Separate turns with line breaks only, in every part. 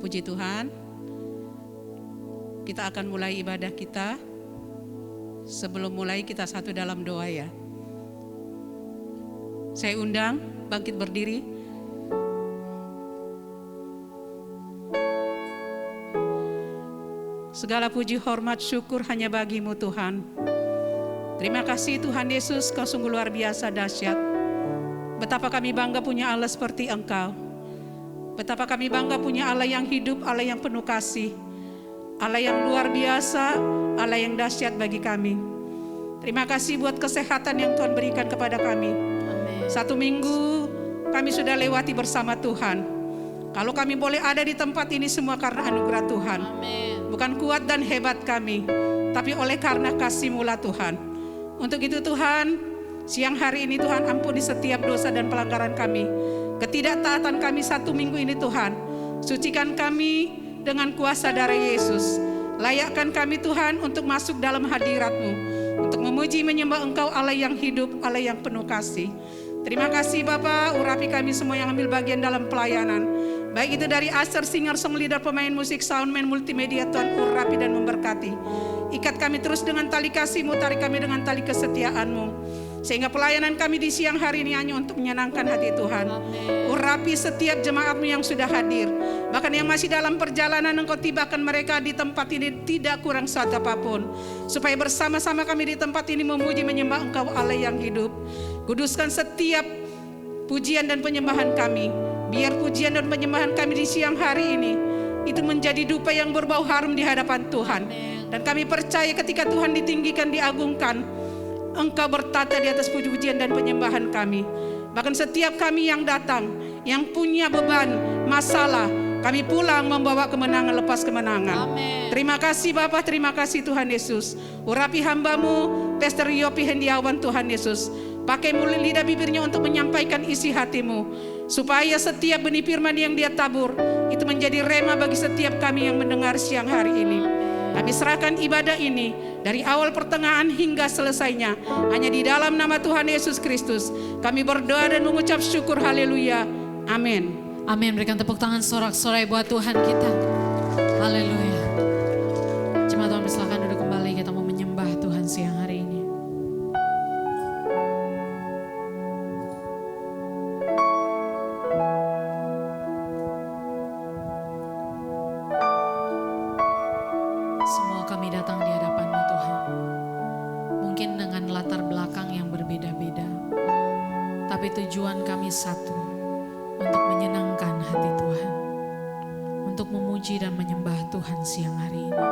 Puji Tuhan, kita akan mulai ibadah kita. Sebelum mulai kita satu dalam doa ya. Saya undang bangkit berdiri. Segala puji, hormat, syukur hanya bagi-Mu Tuhan. Terima kasih Tuhan Yesus, Kau sungguh luar biasa dahsyat. Betapa kami bangga punya Allah seperti Engkau. Betapa kami bangga punya Allah yang hidup, Allah yang penuh kasih, Allah yang luar biasa, Allah yang dahsyat bagi kami. Terima kasih buat kesehatan yang Tuhan berikan kepada kami. Amin. 1 minggu kami sudah lewati bersama Tuhan. Kalau kami boleh ada di tempat ini semua karena anugerah Tuhan. Amin. Bukan kuat dan hebat kami, tapi oleh karena kasih-Mu lah Tuhan. Untuk itu Tuhan, siang hari ini Tuhan ampuni setiap dosa dan pelanggaran kami. Ketidaktaatan kami 1 minggu ini Tuhan. Sucikan kami dengan kuasa darah Yesus. Layakkan kami Tuhan untuk masuk dalam hadirat-Mu, untuk memuji menyembah Engkau Allah yang hidup, Allah yang penuh kasih. Terima kasih Bapa, urapi kami semua yang ambil bagian dalam pelayanan. Baik itu dari usher, singer, song leader, pemain musik, soundman, multimedia, Tuhan urapi dan memberkati. Ikat kami terus dengan tali kasih-Mu, tarik kami dengan tali kesetiaan-Mu. Sehingga pelayanan kami di siang hari ini hanya untuk menyenangkan hati Tuhan. Amin. Urapi setiap jemaat-Mu yang sudah hadir. Bahkan yang masih dalam perjalanan, Engkau tibakan mereka di tempat ini tidak kurang satu apapun. Supaya bersama-sama kami di tempat ini memuji menyembah Engkau Allah yang hidup. Kuduskan setiap pujian dan penyembahan kami. Biar pujian dan penyembahan kami di siang hari ini itu menjadi dupa yang berbau harum di hadapan Tuhan. Amin. Dan kami percaya ketika Tuhan ditinggikan, diagungkan, Engkau bertata di atas puji-pujian dan penyembahan kami. Bahkan setiap kami yang datang, yang punya beban, masalah, kami pulang membawa kemenangan lepas kemenangan. Amen. Terima kasih Bapa, terima kasih Tuhan Yesus. Urapi hamba-Mu, Pastor Yopi Hendiawan Tuhan Yesus. Pakai mulut lidah bibirnya untuk menyampaikan isi hati-Mu. Supaya setiap benih firman yang dia tabur, itu menjadi rema bagi setiap kami yang mendengar siang hari ini. Kami serahkan ibadah ini dari awal pertengahan hingga selesainya hanya di dalam nama Tuhan Yesus Kristus. Kami berdoa dan mengucap syukur, haleluya, amin.
Amin, berikan tepuk tangan sorak-sorai buat Tuhan kita. Haleluya. Jemaat Tuhan silakan duduk kembali, kita mau menyembah Tuhan siang hari ini. Semua kami datang di hadapan-Mu Tuhan. Mungkin dengan latar belakang yang berbeda-beda, tapi tujuan kami satu, untuk menyenangkan hati Tuhan, untuk memuji dan menyembah Tuhan siang hari ini.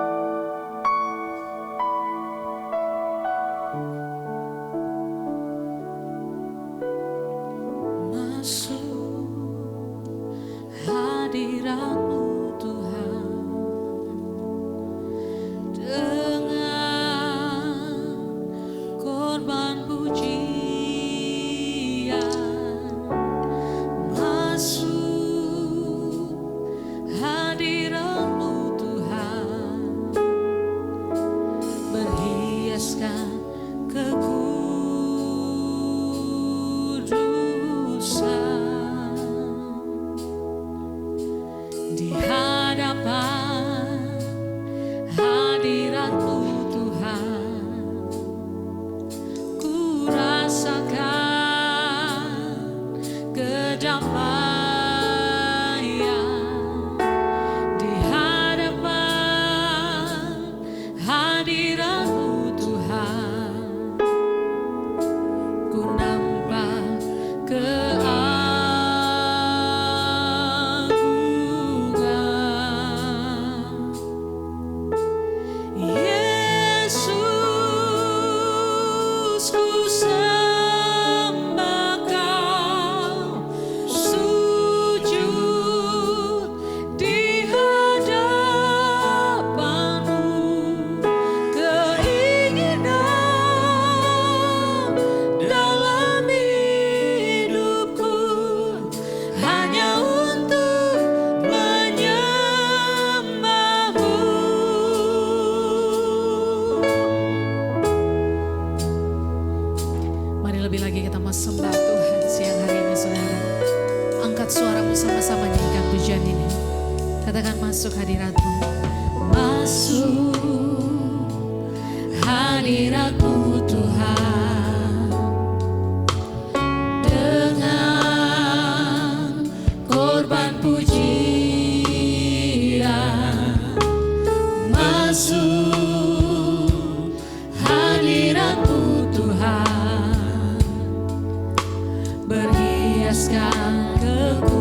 Masuk hadirat-Mu Tuhan, dengan korban pujian. Katakan masuk hadirat-Mu. Masuk hadirat-Mu Tuhan, dengan korban pujian. Masuk hadirat-Mu Tuhan, berhiaskan kekudusan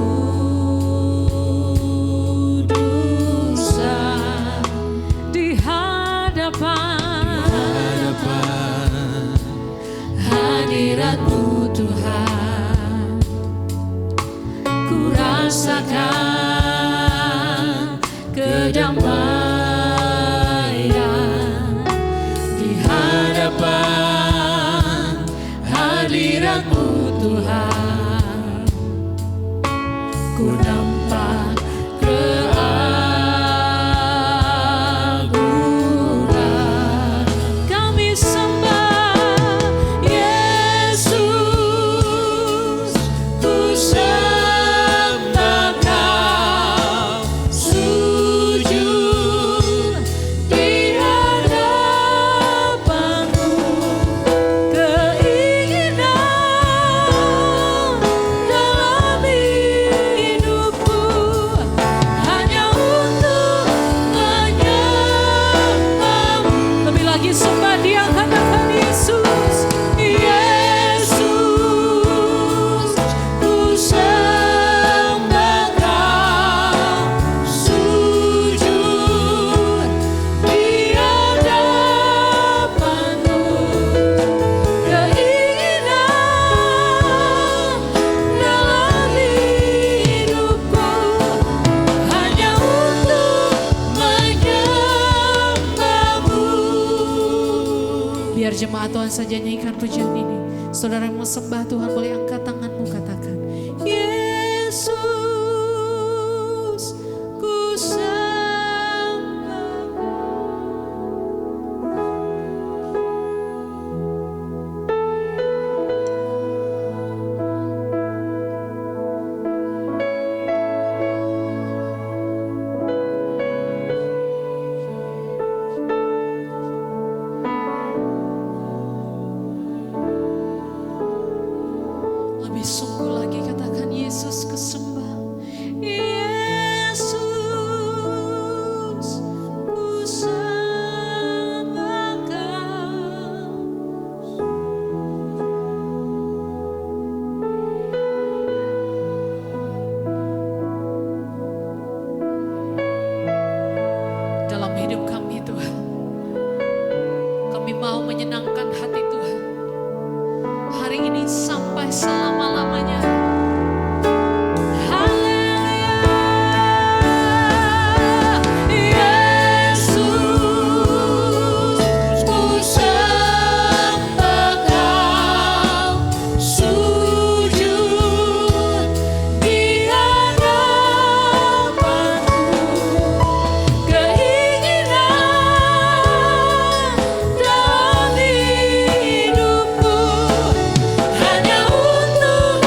di hadapan hadirat-Mu Tuhan. Ku rasakan kedamaian di hadapan hadirat-Mu Tuhan. Ku nampak keagungan. Kami sembah Yesus, ku sembah Kau, sujud di hadapan-Mu. Keinginan dalam hidupku hanya untuk menyembah-Mu. Lebih lagi sembah Dia, katakan Yesus, Yesus, ku sembah Kau, sujud di hadapan-Mu. Keinginan dalam hidupku hanya untuk menyembah-Mu. Biar jemaat Tuhan saja nyanyikan pujian ini. Saudara yang mau sembah Tuhan, boleh angkat tanganmu, katakan Yesus, ku sembah. Lebih sungguh lagi katakan Yesus, ku sembah. Yesus, ku sembah Kau. Dalam hidup kami Tuhan, kami mau menyenangkan hati Tuhan hari ini sampai selama-lamanya. Haleluya. Yesus, ku sembah Kau, sujud di hadapan-Mu. Keinginan dalam hidupku hanya untuk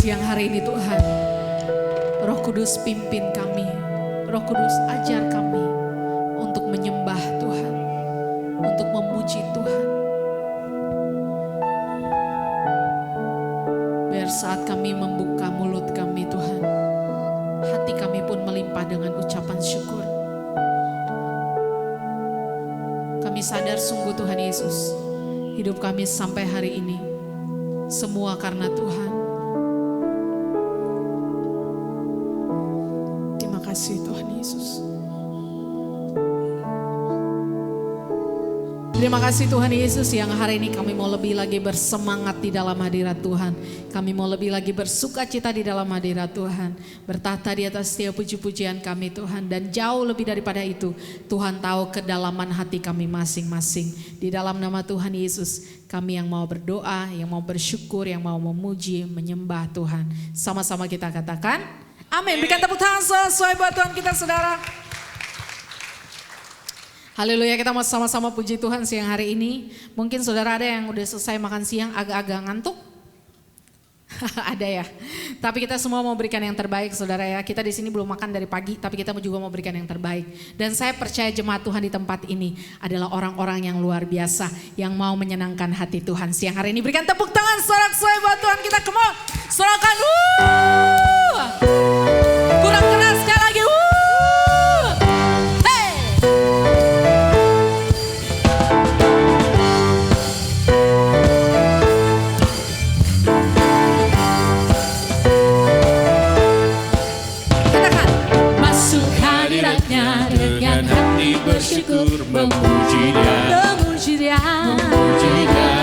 siang hari ini Tuhan, Roh Kudus pimpin kami, Roh Kudus ajar kami untuk menyembah Tuhan, untuk memuji Tuhan. Biar saat kami membuka mulut kami Tuhan, hati kami pun melimpah dengan ucapan syukur. Kami sadar sungguh Tuhan Yesus, hidup kami sampai hari ini semua karena Tuhan. Terima kasih Tuhan Yesus. Terima kasih Tuhan Yesus, yang hari ini kami mau lebih lagi bersemangat di dalam hadirat Tuhan. Kami mau lebih lagi bersuka cita di dalam hadirat Tuhan. Bertahta di atas setiap puji-pujian kami Tuhan. Dan jauh lebih daripada itu, Tuhan tahu kedalaman hati kami masing-masing. Di dalam nama Tuhan Yesus, kami yang mau berdoa, yang mau bersyukur, yang mau memuji, menyembah Tuhan. Sama-sama kita katakan, amin. Berikan tepuk tangan sesuai buat Tuhan kita saudara. Haleluya, kita mau sama-sama puji Tuhan siang hari ini. Mungkin saudara ada yang udah selesai makan siang agak-agak ngantuk. Ada ya. Tapi kita semua mau berikan yang terbaik saudara ya. Kita di sini belum makan dari pagi, tapi kita juga mau berikan yang terbaik. Dan saya percaya jemaat Tuhan di tempat ini adalah orang-orang yang luar biasa, yang mau menyenangkan hati Tuhan siang hari ini. Berikan tepuk tangan sorak-sorai buat Tuhan kita. Come on, sorakan. Kurang keras sekali lagi.
Dengan hati bersyukur memuji Dia,
memuji Dia,
memuji Dia.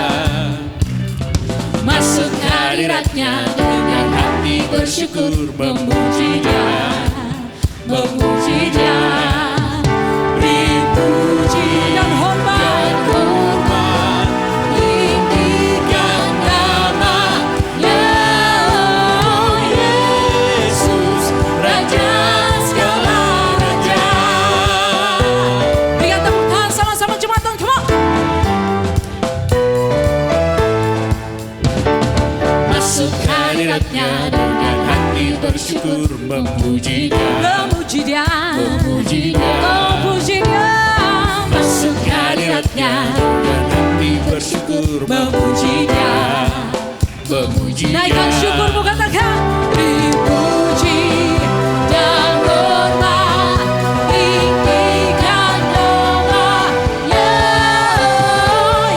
Masuk hadiratnya dengan hati bersyukur memuji Dia, memuji Dia. Beri puji
dan hormat,
tinggikan nama-Nya, Yesus Raja. Dengan hati bersyukur memuji Dia,
memuji Dia,
memuji Dia,
memuji Dia.
Masuk hadiratnya dengan hati bersyukur memuji Dia, memuji Dia.
Naikkan syukurmu, katakan dipuji dan hormat, tinggikan nama-Nya,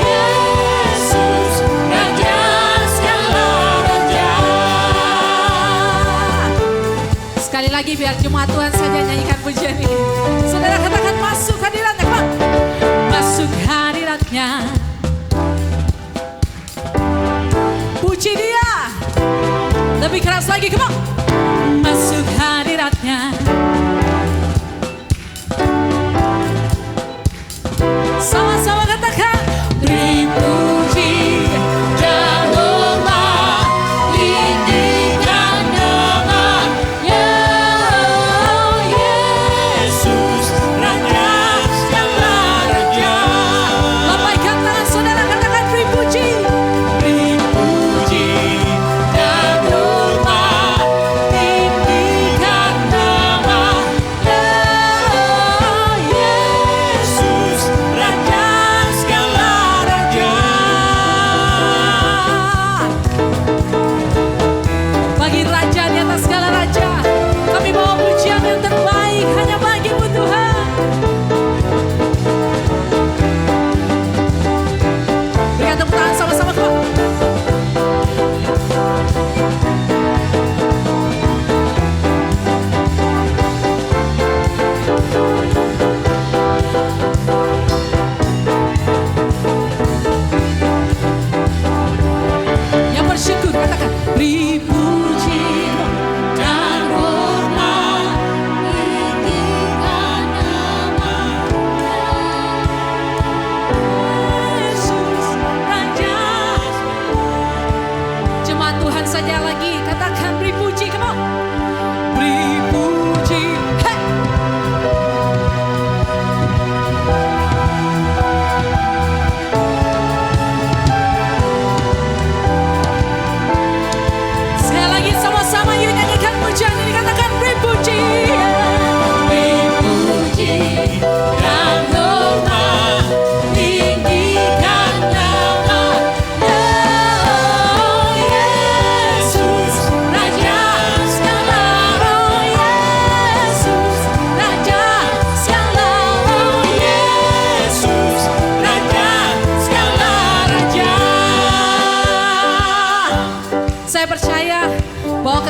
Yesus Raja segala raja.
Sekali lagi biar jemaat Tuhan saja nyanyikan pujian ini. Saudara katakan masuk hadiratnya, Pak. Masuk hadiratnya. Puji Dia. Lebih keras lagi, come on. Masuk hadiratnya. Sama-sama katakan dipuji dan hormat, tinggikan nama-Nya,
Yesus Raja segala raja.
lambaikan tangan saudara, katakan beri puji.
Beri puji dan hormat, tinggikan nama-Nya, Yesus Raja segala raja.
Bagi Raja di atas segala raja, kami bawa pujian yang terbaik hanya bagimu Tuhan. Berikan tepuk tangan sama-sama, Pak. Yang bersyukur katakan beri puji
Dan hormat, tinggikan nama-Nya,
Yesus Raja. Jemaat Tuhan saja lagi katakan beri puji, come on. Beri puji, hey. Sekali lagi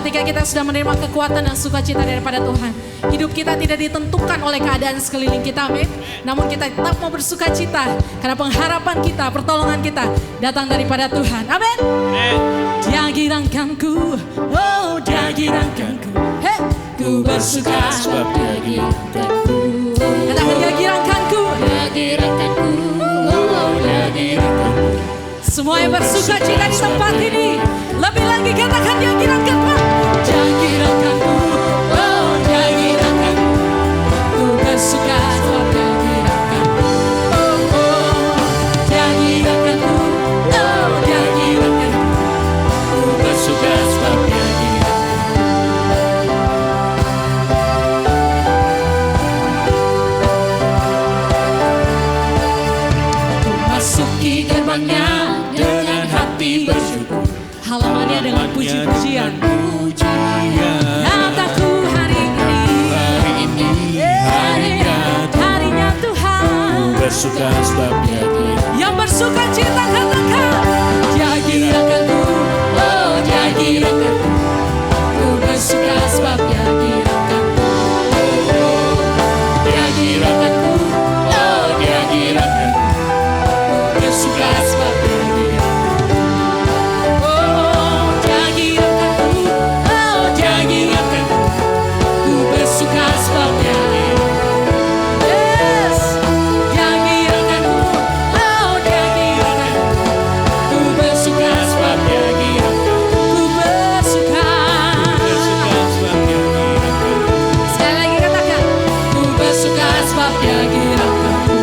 ketika kita sudah menerima kekuatan dan sukacita daripada Tuhan, hidup kita tidak ditentukan oleh keadaan sekeliling kita, amin. Namun kita tetap mau bersukacita karena pengharapan kita, pertolongan kita datang daripada Tuhan, amin. Dia giranganku, oh dia giranganku, hey, ku bersuka
sebab Dia giranganku.
Katakan dia giranganku,
Dia giranganku. Oh, Dia giranganku.
semua yang bersuka cita di tempat ini, lebih lagi katakan dia giranganku, dia giranganku, oh dia giranganku, ku bersuka sebab dia giranganku, oh oh, dia giranganku, oh dia giranganku, ku bersuka sebab dia giranganku. Ku masuki gerbangnya dengan hati bersyukur, halamannya dengan puji-pujian. Kataku hari ini harinya Tuhan.
Bersuka sebab Dia giranganku.
Yang bersuka cita katakan, dia giranganku, oh dia giranganku, ku bersuka sebab dia giranganku,
Dia giranganku. Oh, Dia giranganku.
ku bersuka sebab dia giranganku, oh dia giranganku, oh dia giranganku, ku bersuka sebab dia giranganku, yes, dia giranganku, oh dia giranganku, ku bersuka sebab dia giranganku, ku bersuka. Sekali lagi katakan, ku bersuka sebab dia giranganku.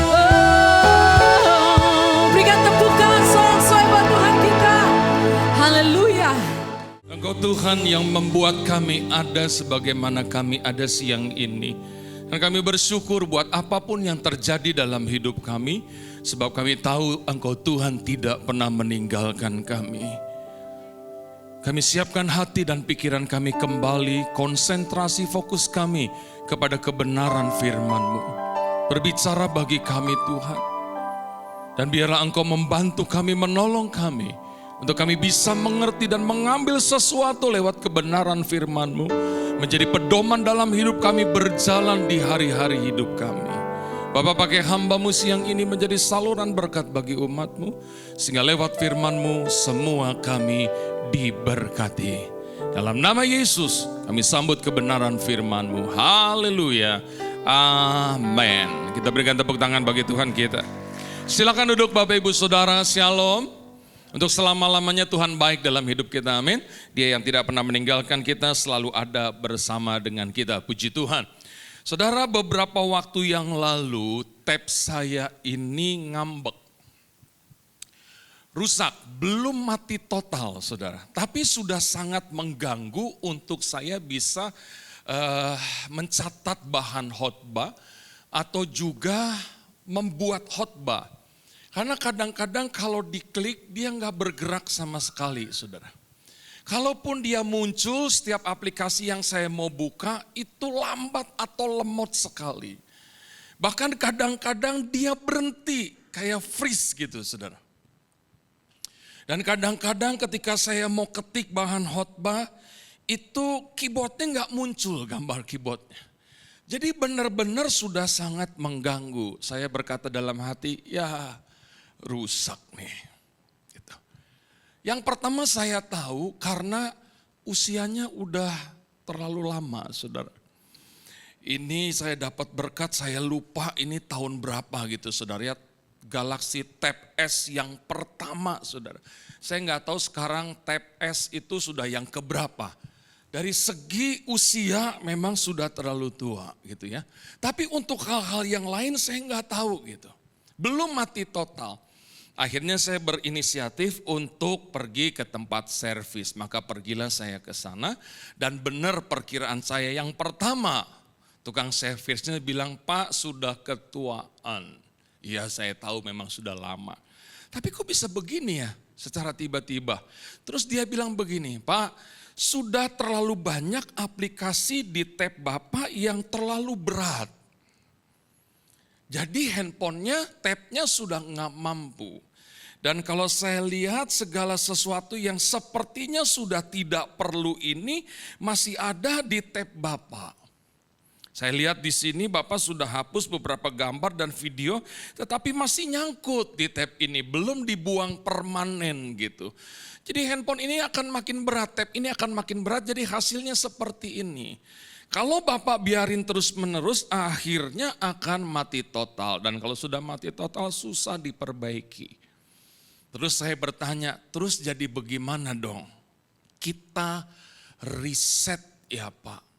Oh, berikan tepukan sorak-sorai buat Tuhan kita. Haleluya.
Engkau Tuhan yang membuat kami ada sebagaimana kami ada siang ini. Dan kami bersyukur buat apapun yang terjadi dalam hidup kami. Sebab kami tahu Engkau Tuhan tidak pernah meninggalkan kami. Kami siapkan hati dan pikiran kami kembali, konsentrasi fokus kami kepada kebenaran firman-Mu. Berbicara bagi kami Tuhan. Dan biarlah Engkau membantu kami, menolong kami. Untuk kami bisa mengerti dan mengambil sesuatu lewat kebenaran firman-Mu. Menjadi pedoman dalam hidup kami berjalan di hari-hari hidup kami. Bapak pakai hamba-Mu siang ini menjadi saluran berkat bagi umat-Mu. Sehingga lewat firman-Mu semua kami diberkati. Dalam nama Yesus kami sambut kebenaran firman-Mu. Haleluya. Amin. Kita berikan tepuk tangan bagi Tuhan kita. Silakan duduk Bapak Ibu Saudara, Shalom. Untuk selama-lamanya Tuhan baik dalam hidup kita, amin. Dia yang tidak pernah meninggalkan kita selalu ada bersama dengan kita, puji Tuhan. Saudara, beberapa waktu yang lalu tab saya ini ngambek. Rusak, belum mati total saudara. Tapi sudah sangat mengganggu untuk saya bisa mencatat bahan khotbah atau juga membuat khotbah. Karena kadang-kadang kalau diklik dia nggak bergerak sama sekali saudara. Kalaupun dia muncul setiap aplikasi yang saya mau buka itu lambat atau lemot sekali. Bahkan kadang-kadang dia berhenti kayak freeze gitu saudara. Dan kadang-kadang ketika saya mau ketik bahan khotbah itu keyboardnya nggak muncul gambar keyboardnya. Jadi benar-benar sudah sangat mengganggu. Saya berkata dalam hati ya rusak nih. Gitu. Yang pertama saya tahu karena usianya udah terlalu lama saudara. Ini saya dapat berkat, saya lupa ini tahun berapa gitu saudara ya. Galaxy Tab S yang pertama saudara. Saya nggak tahu sekarang Tab S itu sudah yang keberapa. Dari segi usia memang sudah terlalu tua gitu ya. Tapi untuk hal-hal yang lain saya nggak tahu gitu. Belum mati total. Akhirnya saya berinisiatif untuk pergi ke tempat servis. Maka pergilah saya ke sana dan benar perkiraan saya yang pertama. Tukang servisnya bilang, Pak sudah ketuaan. Iya saya tahu memang sudah lama. Tapi kok bisa begini ya secara tiba-tiba. Terus dia bilang begini, Pak sudah terlalu banyak aplikasi di tab Bapak yang terlalu berat. Jadi handphonenya tabnya sudah nggak mampu. Dan kalau saya lihat segala sesuatu yang sepertinya sudah tidak perlu ini masih ada di tab Bapak. Saya lihat di sini Bapak sudah hapus beberapa gambar dan video, tetapi masih nyangkut di tab ini, belum dibuang permanen gitu. Jadi handphone ini akan makin berat, tab ini akan makin berat, jadi hasilnya seperti ini. Kalau Bapak biarin terus menerus, akhirnya akan mati total. Dan kalau sudah mati total susah diperbaiki. Terus saya bertanya, terus jadi bagaimana dong? Kita reset ya Pak.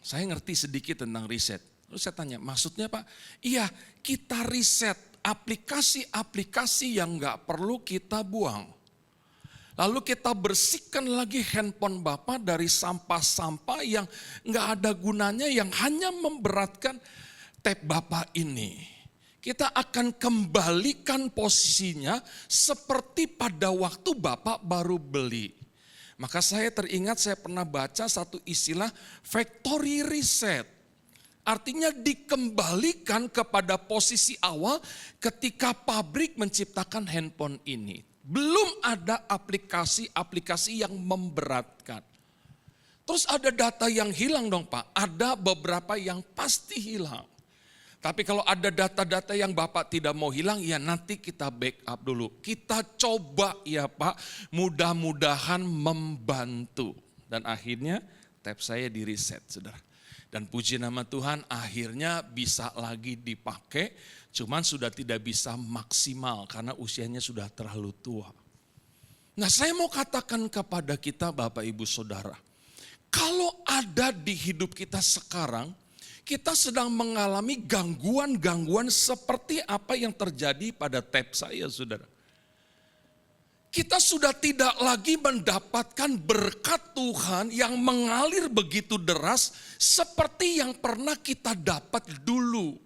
Saya ngerti sedikit tentang riset. Terus saya tanya, maksudnya Pak? Iya, kita riset aplikasi-aplikasi yang nggak perlu kita buang. Lalu kita bersihkan lagi handphone Bapak dari sampah-sampah yang nggak ada gunanya, yang hanya memberatkan tab Bapak ini. Kita akan kembalikan posisinya seperti pada waktu Bapak baru beli. Maka saya teringat saya pernah baca satu istilah factory reset. Artinya dikembalikan kepada posisi awal ketika pabrik menciptakan handphone ini. Belum ada aplikasi-aplikasi yang memberatkan. Terus ada data yang hilang dong Pak. Ada beberapa yang pasti hilang. Tapi kalau ada data-data yang Bapak tidak mau hilang, ya nanti kita backup dulu. Kita coba ya Pak, mudah-mudahan membantu. Dan akhirnya tab saya di reset saudara. Dan puji nama Tuhan akhirnya bisa lagi dipakai, cuman sudah tidak bisa maksimal karena usianya sudah terlalu tua. Nah saya mau katakan kepada kita Bapak Ibu Saudara, kalau ada di hidup kita sekarang, kita sedang mengalami gangguan-gangguan seperti apa yang terjadi pada tab saya, saudara. Kita sudah tidak lagi mendapatkan berkat Tuhan yang mengalir begitu deras seperti yang pernah kita dapat dulu.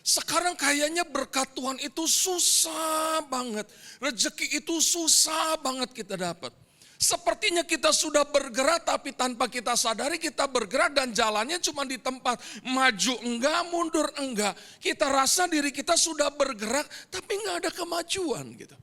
Sekarang kayaknya berkat Tuhan itu susah banget. Rezeki itu susah banget kita dapat. Sepertinya kita sudah bergerak tapi tanpa kita sadari kita bergerak dan jalannya cuma di tempat. Maju enggak, mundur enggak. Kita rasa diri kita sudah bergerak tapi enggak ada kemajuan gitu.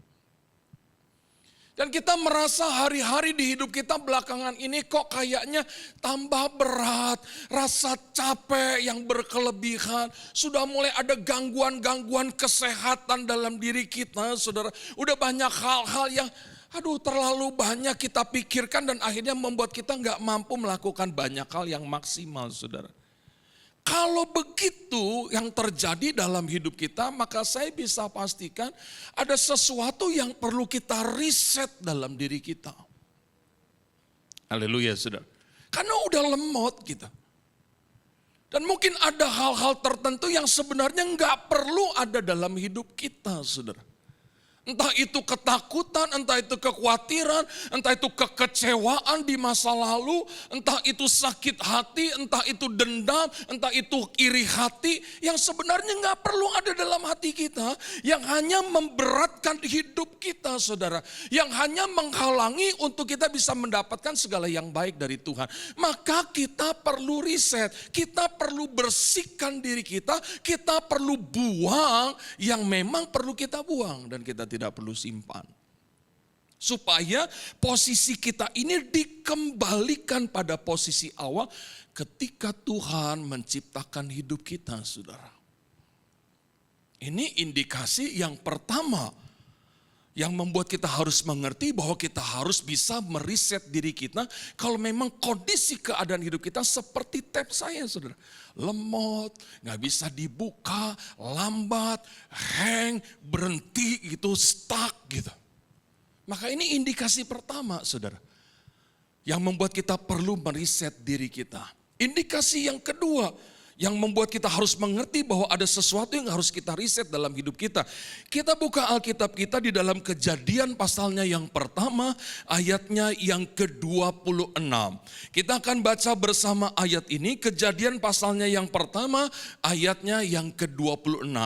Dan kita merasa hari-hari di hidup kita belakangan ini kok kayaknya tambah berat. Rasa capek yang berkelebihan. Sudah mulai ada gangguan-gangguan kesehatan dalam diri kita saudara. Udah banyak hal-hal yang terlalu banyak kita pikirkan dan akhirnya membuat kita nggak mampu melakukan banyak hal yang maksimal, saudara. Kalau begitu yang terjadi dalam hidup kita, maka saya bisa pastikan ada sesuatu yang perlu kita riset dalam diri kita. Haleluya, saudara. Karena udah lemot kita. Dan mungkin ada hal-hal tertentu yang sebenarnya nggak perlu ada dalam hidup kita, saudara. Entah itu ketakutan, entah itu kekhawatiran, entah itu kekecewaan di masa lalu, entah itu sakit hati, entah itu dendam, entah itu iri hati yang sebenarnya nggak perlu ada dalam hati kita, yang hanya memberatkan hidup kita, saudara, yang hanya menghalangi untuk kita bisa mendapatkan segala yang baik dari Tuhan. Maka kita perlu riset, kita perlu bersihkan diri kita perlu buang yang memang perlu kita buang dan kita tidak perlu simpan. Supaya posisi kita ini dikembalikan pada posisi awal ketika Tuhan menciptakan hidup kita, saudara. Ini indikasi yang pertama yang membuat kita harus mengerti bahwa kita harus bisa meriset diri kita kalau memang kondisi keadaan hidup kita seperti tab saya, saudara. Lemot, gak bisa dibuka, lambat, hang, berhenti gitu, stuck gitu. Maka ini indikasi pertama, saudara. Yang membuat kita perlu meriset diri kita. Indikasi yang kedua, yang membuat kita harus mengerti bahwa ada sesuatu yang harus kita riset dalam hidup kita. Kita buka Alkitab kita di dalam Kejadian pasalnya yang pertama, ayatnya yang ke-26. Kita akan baca bersama ayat ini, Kejadian pasalnya yang pertama, ayatnya yang ke-26.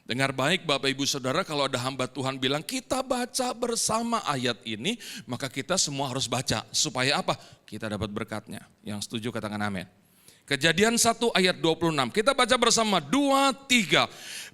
Dengar baik Bapak Ibu Saudara, kalau ada hamba Tuhan bilang kita baca bersama ayat ini, maka kita semua harus baca. Supaya apa? Kita dapat berkatnya. Yang setuju katakan amin. Kejadian 1 ayat 26. Kita baca bersama 2, 3.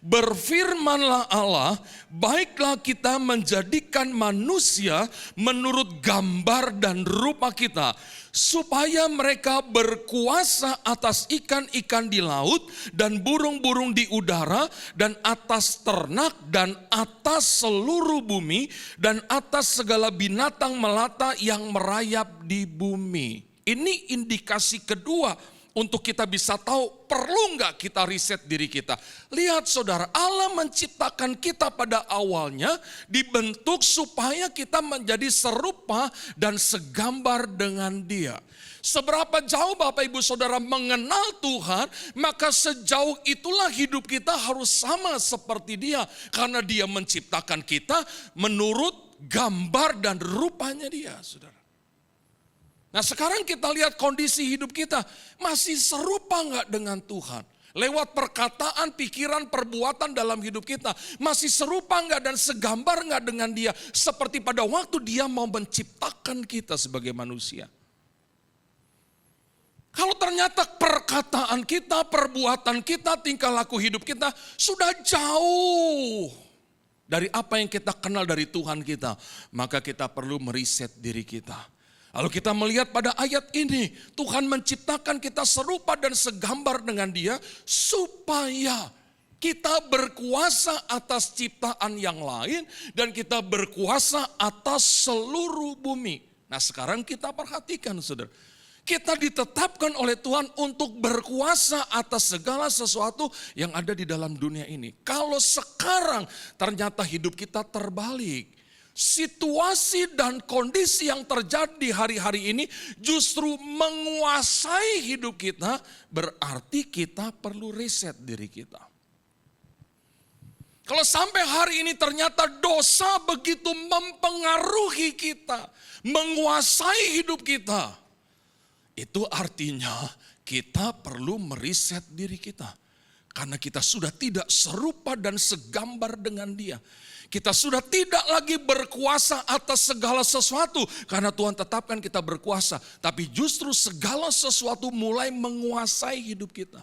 Berfirmanlah Allah, baiklah kita menjadikan manusia menurut gambar dan rupa kita, supaya mereka berkuasa atas ikan-ikan di laut dan burung-burung di udara dan atas ternak dan atas seluruh bumi dan atas segala binatang melata yang merayap di bumi. Ini indikasi kedua untuk kita bisa tahu perlu nggak kita riset diri kita. Lihat saudara, Allah menciptakan kita pada awalnya dibentuk supaya kita menjadi serupa dan segambar dengan Dia. Seberapa jauh Bapak Ibu Saudara mengenal Tuhan, maka sejauh itulah hidup kita harus sama seperti Dia. Karena Dia menciptakan kita menurut gambar dan rupanya Dia, saudara. Nah sekarang kita lihat kondisi hidup kita, masih serupa nggak dengan Tuhan? Lewat perkataan, pikiran, perbuatan dalam hidup kita, masih serupa nggak dan segambar nggak dengan Dia? Seperti pada waktu Dia mau menciptakan kita sebagai manusia. Kalau ternyata perkataan kita, perbuatan kita, tingkah laku hidup kita sudah jauh dari apa yang kita kenal dari Tuhan kita, maka kita perlu meriset diri kita. Lalu kita melihat pada ayat ini, Tuhan menciptakan kita serupa dan segambar dengan Dia supaya kita berkuasa atas ciptaan yang lain dan kita berkuasa atas seluruh bumi. Nah sekarang kita perhatikan saudara, kita ditetapkan oleh Tuhan untuk berkuasa atas segala sesuatu yang ada di dalam dunia ini. Kalau sekarang ternyata hidup kita terbalik, situasi dan kondisi yang terjadi di hari-hari ini justru menguasai hidup kita, berarti kita perlu riset diri kita. Kalau sampai hari ini ternyata dosa begitu mempengaruhi kita, menguasai hidup kita, itu artinya kita perlu meriset diri kita. Karena kita sudah tidak serupa dan segambar dengan Dia. Kita sudah tidak lagi berkuasa atas segala sesuatu. Karena Tuhan tetapkan kita berkuasa. Tapi justru segala sesuatu mulai menguasai hidup kita.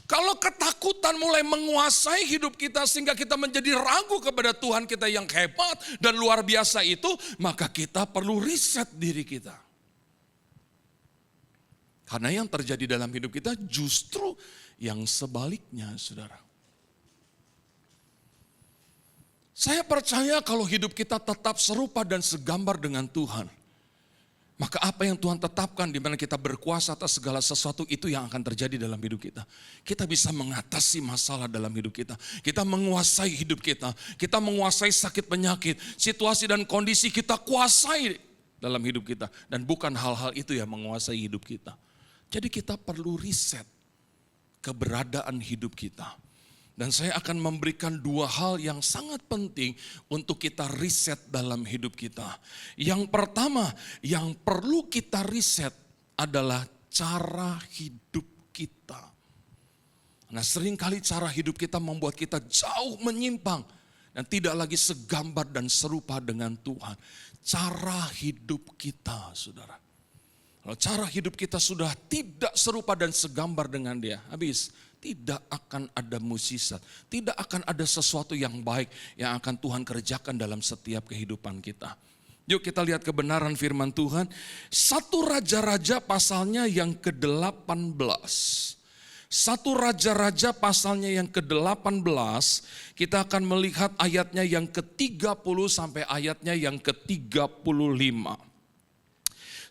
Kalau ketakutan mulai menguasai hidup kita sehingga kita menjadi ragu kepada Tuhan kita yang hebat dan luar biasa itu, maka kita perlu riset diri kita. Karena yang terjadi dalam hidup kita justru yang sebaliknya, saudara. Saya percaya kalau hidup kita tetap serupa dan segambar dengan Tuhan, maka apa yang Tuhan tetapkan di mana kita berkuasa atas segala sesuatu itu yang akan terjadi dalam hidup kita. Kita bisa mengatasi masalah dalam hidup kita. Kita menguasai hidup kita. Kita menguasai sakit penyakit, situasi dan kondisi kita kuasai dalam hidup kita. Dan bukan hal-hal itu yang menguasai hidup kita. Jadi kita perlu riset keberadaan hidup kita. Dan saya akan memberikan dua hal yang sangat penting untuk kita riset dalam hidup kita. Yang pertama yang perlu kita riset adalah cara hidup kita. Nah seringkali cara hidup kita membuat kita jauh menyimpang dan tidak lagi segambar dan serupa dengan Tuhan. Cara hidup kita, saudara. Kalau cara hidup kita sudah tidak serupa dan segambar dengan Dia, habis. Tidak akan ada mukjizat, tidak akan ada sesuatu yang baik yang akan Tuhan kerjakan dalam setiap kehidupan kita. Yuk kita lihat kebenaran firman Tuhan. 1 Raja-Raja pasalnya yang ke-18. 1 Raja-Raja pasalnya yang ke-18, kita akan melihat ayatnya yang ke-30 sampai ayatnya yang ke-35.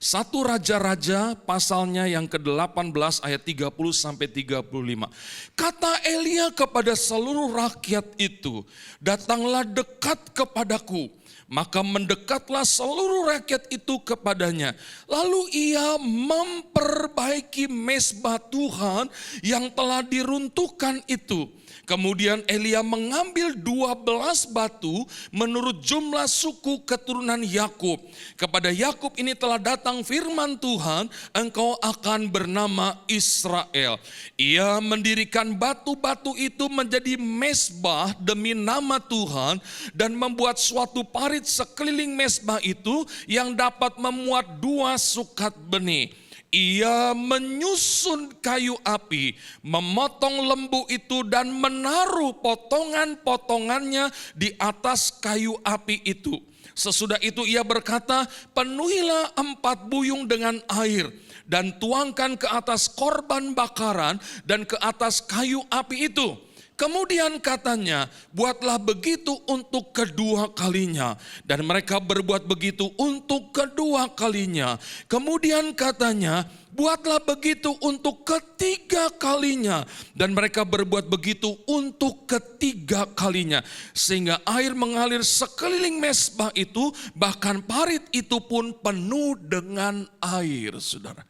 1 Raja-Raja pasalnya yang ke-18 ayat 30 sampai 35. Kata Elia kepada seluruh rakyat itu, datanglah dekat kepadaku. Maka mendekatlah seluruh rakyat itu kepadanya. Lalu ia memperbaiki mezbah Tuhan yang telah diruntuhkan itu. Kemudian Elia mengambil 12 batu menurut jumlah suku keturunan Yakub. Kepada Yakub ini telah datang firman Tuhan, engkau akan bernama Israel. Ia mendirikan batu-batu itu menjadi mezbah demi nama Tuhan dan membuat suatu parit sekeliling mezbah itu yang dapat memuat 2 sukat benih. Ia menyusun kayu api, memotong lembu itu dan menaruh potongan-potongannya di atas kayu api itu. Sesudah itu ia berkata, penuhilah 4 buyung dengan air dan tuangkan ke atas korban bakaran dan ke atas kayu api itu. Kemudian katanya, buatlah begitu untuk kedua kalinya. Dan mereka berbuat begitu untuk kedua kalinya. Kemudian katanya, buatlah begitu untuk ketiga kalinya. Dan mereka berbuat begitu untuk ketiga kalinya. Sehingga air mengalir sekeliling mezbah itu, bahkan parit itu pun penuh dengan air, saudara.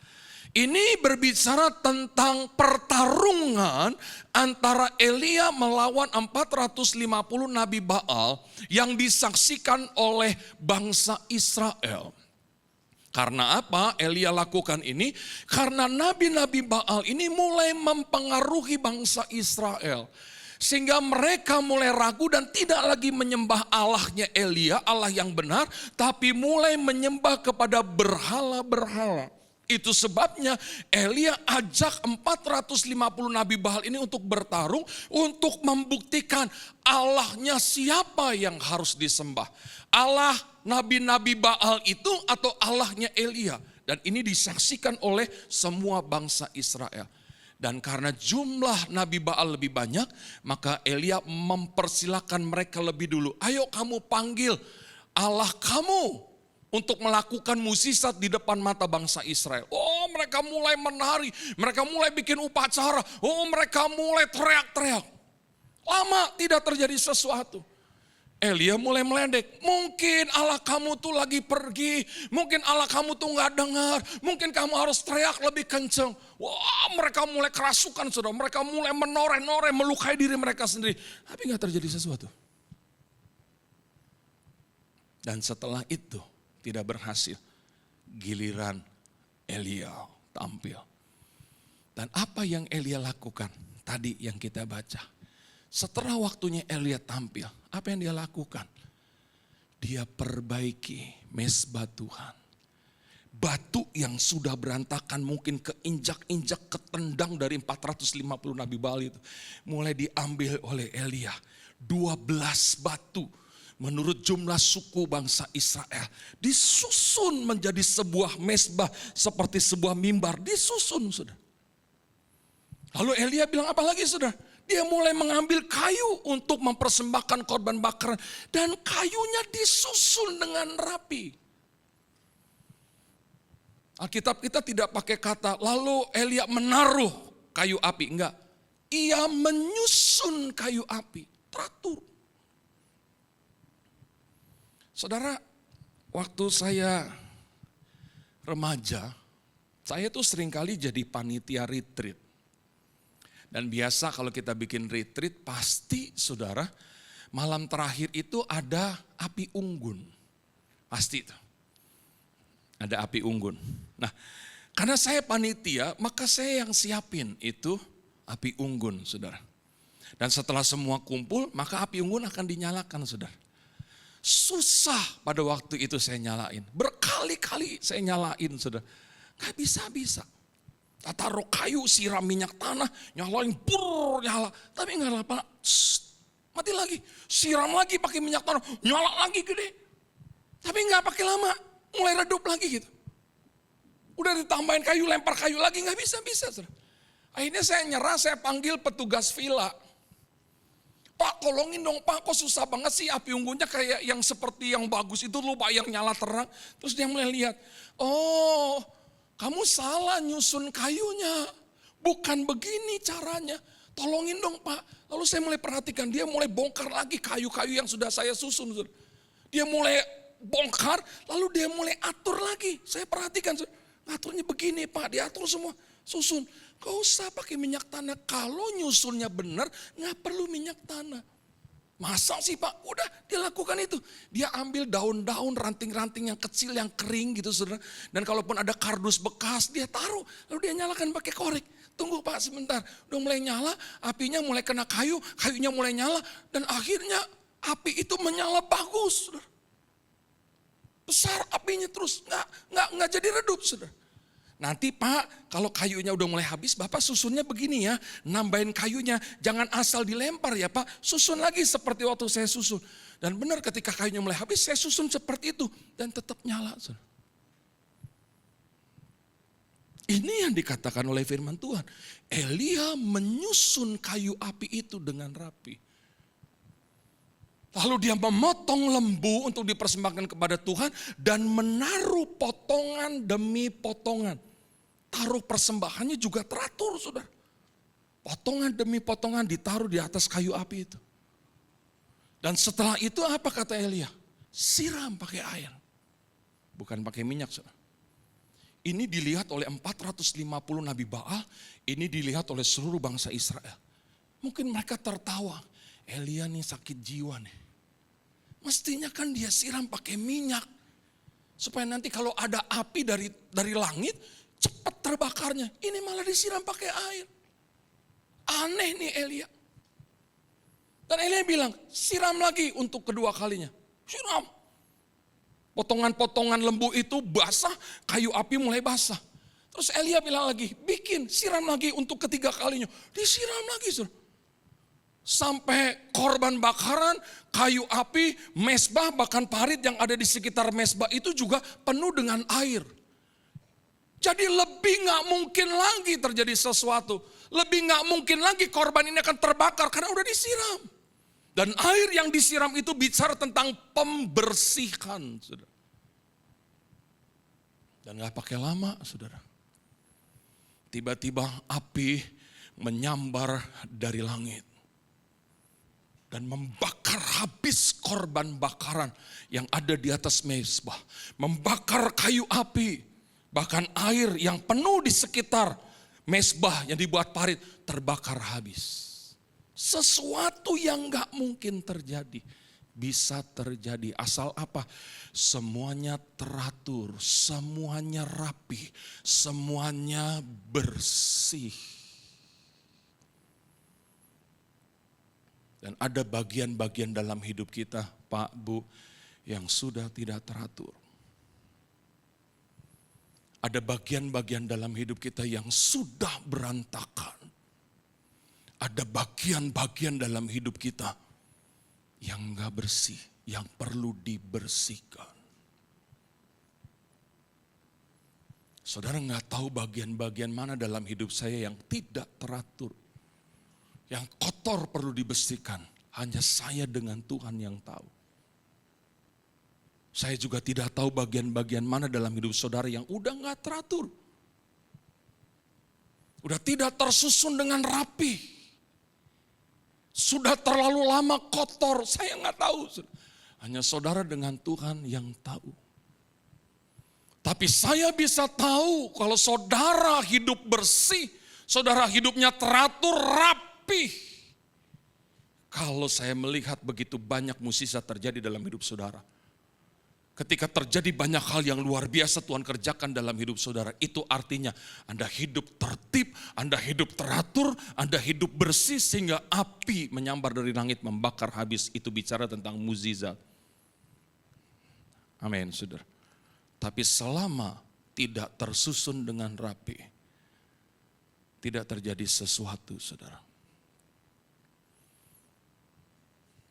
Ini berbicara tentang pertarungan antara Elia melawan 450 Nabi Baal yang disaksikan oleh bangsa Israel. Karena apa Elia lakukan ini? Karena nabi-nabi Baal ini mulai mempengaruhi bangsa Israel. Sehingga mereka mulai ragu dan tidak lagi menyembah Allahnya Elia, Allah yang benar, tapi mulai menyembah kepada berhala-berhala. Itu sebabnya Elia ajak 450 Nabi Baal ini untuk bertarung, untuk membuktikan Allahnya siapa yang harus disembah. Allah Nabi-Nabi Baal itu atau Allahnya Elia. Dan ini disaksikan oleh semua bangsa Israel. Dan karena jumlah Nabi Baal lebih banyak, maka Elia mempersilahkan mereka lebih dulu. Ayo kamu panggil Allah kamu untuk melakukan mukjizat di depan mata bangsa Israel. Oh, mereka mulai menari, mereka mulai bikin upacara, oh mereka mulai teriak-teriak. Lama tidak terjadi sesuatu. Elia mulai meledek, mungkin Allah kamu tuh lagi pergi, mungkin Allah kamu tuh gak dengar, mungkin kamu harus teriak lebih kenceng. Wah, mereka mulai kerasukan, saudara, mereka mulai menoreh-noreh, melukai diri mereka sendiri. Tapi gak terjadi sesuatu. Dan setelah itu, tidak berhasil. Giliran Elia tampil. Dan apa yang Elia lakukan? Tadi yang kita baca. Setelah waktunya Elia tampil, apa yang dia lakukan? Dia perbaiki mezbah Tuhan. Batu yang sudah berantakan, mungkin keinjak-injak, ketendang dari 450 Nabi Baal itu. Mulai diambil oleh Elia. 12 batu. Menurut jumlah suku bangsa Israel, disusun menjadi sebuah mezbah seperti sebuah mimbar, disusun sudah. Lalu Elia bilang apa lagi sudah? Dia mulai mengambil kayu untuk mempersembahkan korban bakaran dan kayunya disusun dengan rapi. Alkitab kita tidak pakai kata lalu Elia menaruh kayu api, enggak. Ia menyusun kayu api, teratur. Saudara, waktu saya remaja, saya tuh seringkali jadi panitia retreat. Dan biasa kalau kita bikin retreat, pasti saudara, malam terakhir itu ada api unggun. Pasti itu. Ada api unggun. Nah, karena saya panitia, maka saya yang siapin itu api unggun, saudara. Dan setelah semua kumpul, maka api unggun akan dinyalakan, saudara. Susah pada waktu itu saya nyalain. Berkali-kali saya nyalain, saudara. Gak bisa-bisa. Taruh kayu, siram minyak tanah, nyalain, nyala. Tapi gak lama, mati lagi. Siram lagi pakai minyak tanah, nyala lagi gede. Tapi gak pakai lama, mulai redup lagi gitu. Udah ditambahin kayu, lempar kayu lagi, gak bisa-bisa, saudara. Akhirnya saya nyerah, saya panggil petugas villa. Pak tolongin dong Pak, kok susah banget sih api unggunnya kayak yang seperti yang bagus itu lupa yang nyala terang. Terus dia mulai lihat, oh kamu salah nyusun kayunya, bukan begini caranya. Tolongin dong Pak. Lalu saya mulai perhatikan, dia mulai bongkar lagi kayu-kayu yang sudah saya susun. Dia mulai bongkar, lalu dia mulai atur lagi. Saya perhatikan, aturnya begini Pak, diatur semua, susun. Gak usah pakai minyak tanah, kalau nyusunnya benar gak perlu minyak tanah. Masa sih Pak? Udah dia lakukan itu. Dia ambil daun-daun, ranting-ranting yang kecil, yang kering gitu saudara. Dan kalaupun ada kardus bekas dia taruh, lalu dia nyalakan pakai korek. Tunggu Pak sebentar, udah mulai nyala, apinya mulai kena kayu, kayunya mulai nyala. Dan akhirnya api itu menyala bagus saudara. Besar apinya terus, nggak jadi redup saudara. nanti Pak kalau kayunya udah mulai habis, Bapak susunnya begini ya, nambahin kayunya, jangan asal dilempar ya Pak, susun lagi seperti waktu saya susun. Dan benar ketika kayunya mulai habis, saya susun seperti itu dan tetap nyala. Ini yang dikatakan oleh firman Tuhan. Elia menyusun kayu api itu dengan rapi. Lalu dia memotong lembu untuk dipersembahkan kepada Tuhan dan menaruh potongan demi potongan. Taruh persembahannya juga teratur, saudara. Potongan demi potongan ditaruh di atas kayu api itu. Dan setelah itu apa kata Elia? Siram pakai air. Bukan pakai minyak, saudara. Ini dilihat oleh 450 Nabi Baal, ini dilihat oleh seluruh bangsa Israel. Mungkin mereka tertawa, Elia nih sakit jiwa nih. Mestinya kan dia siram pakai minyak. Supaya nanti kalau ada api dari langit, cepat terbakarnya. Ini malah disiram pakai air. Aneh nih Elia. Dan Elia bilang, siram lagi untuk kedua kalinya. Siram. Potongan-potongan lembu itu basah, kayu api mulai basah. Terus Elia bilang lagi, siram lagi untuk ketiga kalinya. Disiram lagi, saudara. Sampai korban bakaran, kayu api, mezbah, bahkan parit yang ada di sekitar mezbah itu juga penuh dengan air. Jadi lebih gak mungkin lagi terjadi sesuatu. Lebih gak mungkin lagi korban ini akan terbakar karena udah disiram. Dan air yang disiram itu bicara tentang pembersihan, saudara. Dan gak pakai lama, saudara. Tiba-tiba api menyambar dari langit. Dan membakar habis korban bakaran yang ada di atas mezbah. Membakar kayu api. Bahkan air yang penuh di sekitar mezbah yang dibuat parit terbakar habis. Sesuatu yang gak mungkin terjadi. Bisa terjadi. Asal apa? Semuanya teratur. Semuanya rapi. Semuanya bersih. Dan ada bagian-bagian dalam hidup kita, Pak, Bu, yang sudah tidak teratur. Ada bagian-bagian dalam hidup kita yang sudah berantakan. Ada bagian-bagian dalam hidup kita yang gak bersih, yang perlu dibersihkan. Saudara gak tahu bagian-bagian mana dalam hidup saya yang tidak teratur. Yang kotor perlu dibersihkan. Hanya saya dengan Tuhan yang tahu. Saya juga tidak tahu bagian-bagian mana dalam hidup saudara yang udah gak teratur. Udah tidak tersusun dengan rapi. Sudah terlalu lama kotor, saya gak tahu. Hanya saudara dengan Tuhan yang tahu. Tapi saya bisa tahu kalau saudara hidup bersih, saudara hidupnya teratur, rapi. Kalau saya melihat begitu banyak mukjizat terjadi dalam hidup saudara. Ketika terjadi banyak hal yang luar biasa Tuhan kerjakan dalam hidup saudara. Itu artinya Anda hidup tertib, Anda hidup teratur, Anda hidup bersih sehingga api menyambar dari langit membakar habis. Itu bicara tentang mukjizat. Amin, saudara. Tapi selama tidak tersusun dengan rapi, tidak terjadi sesuatu, saudara.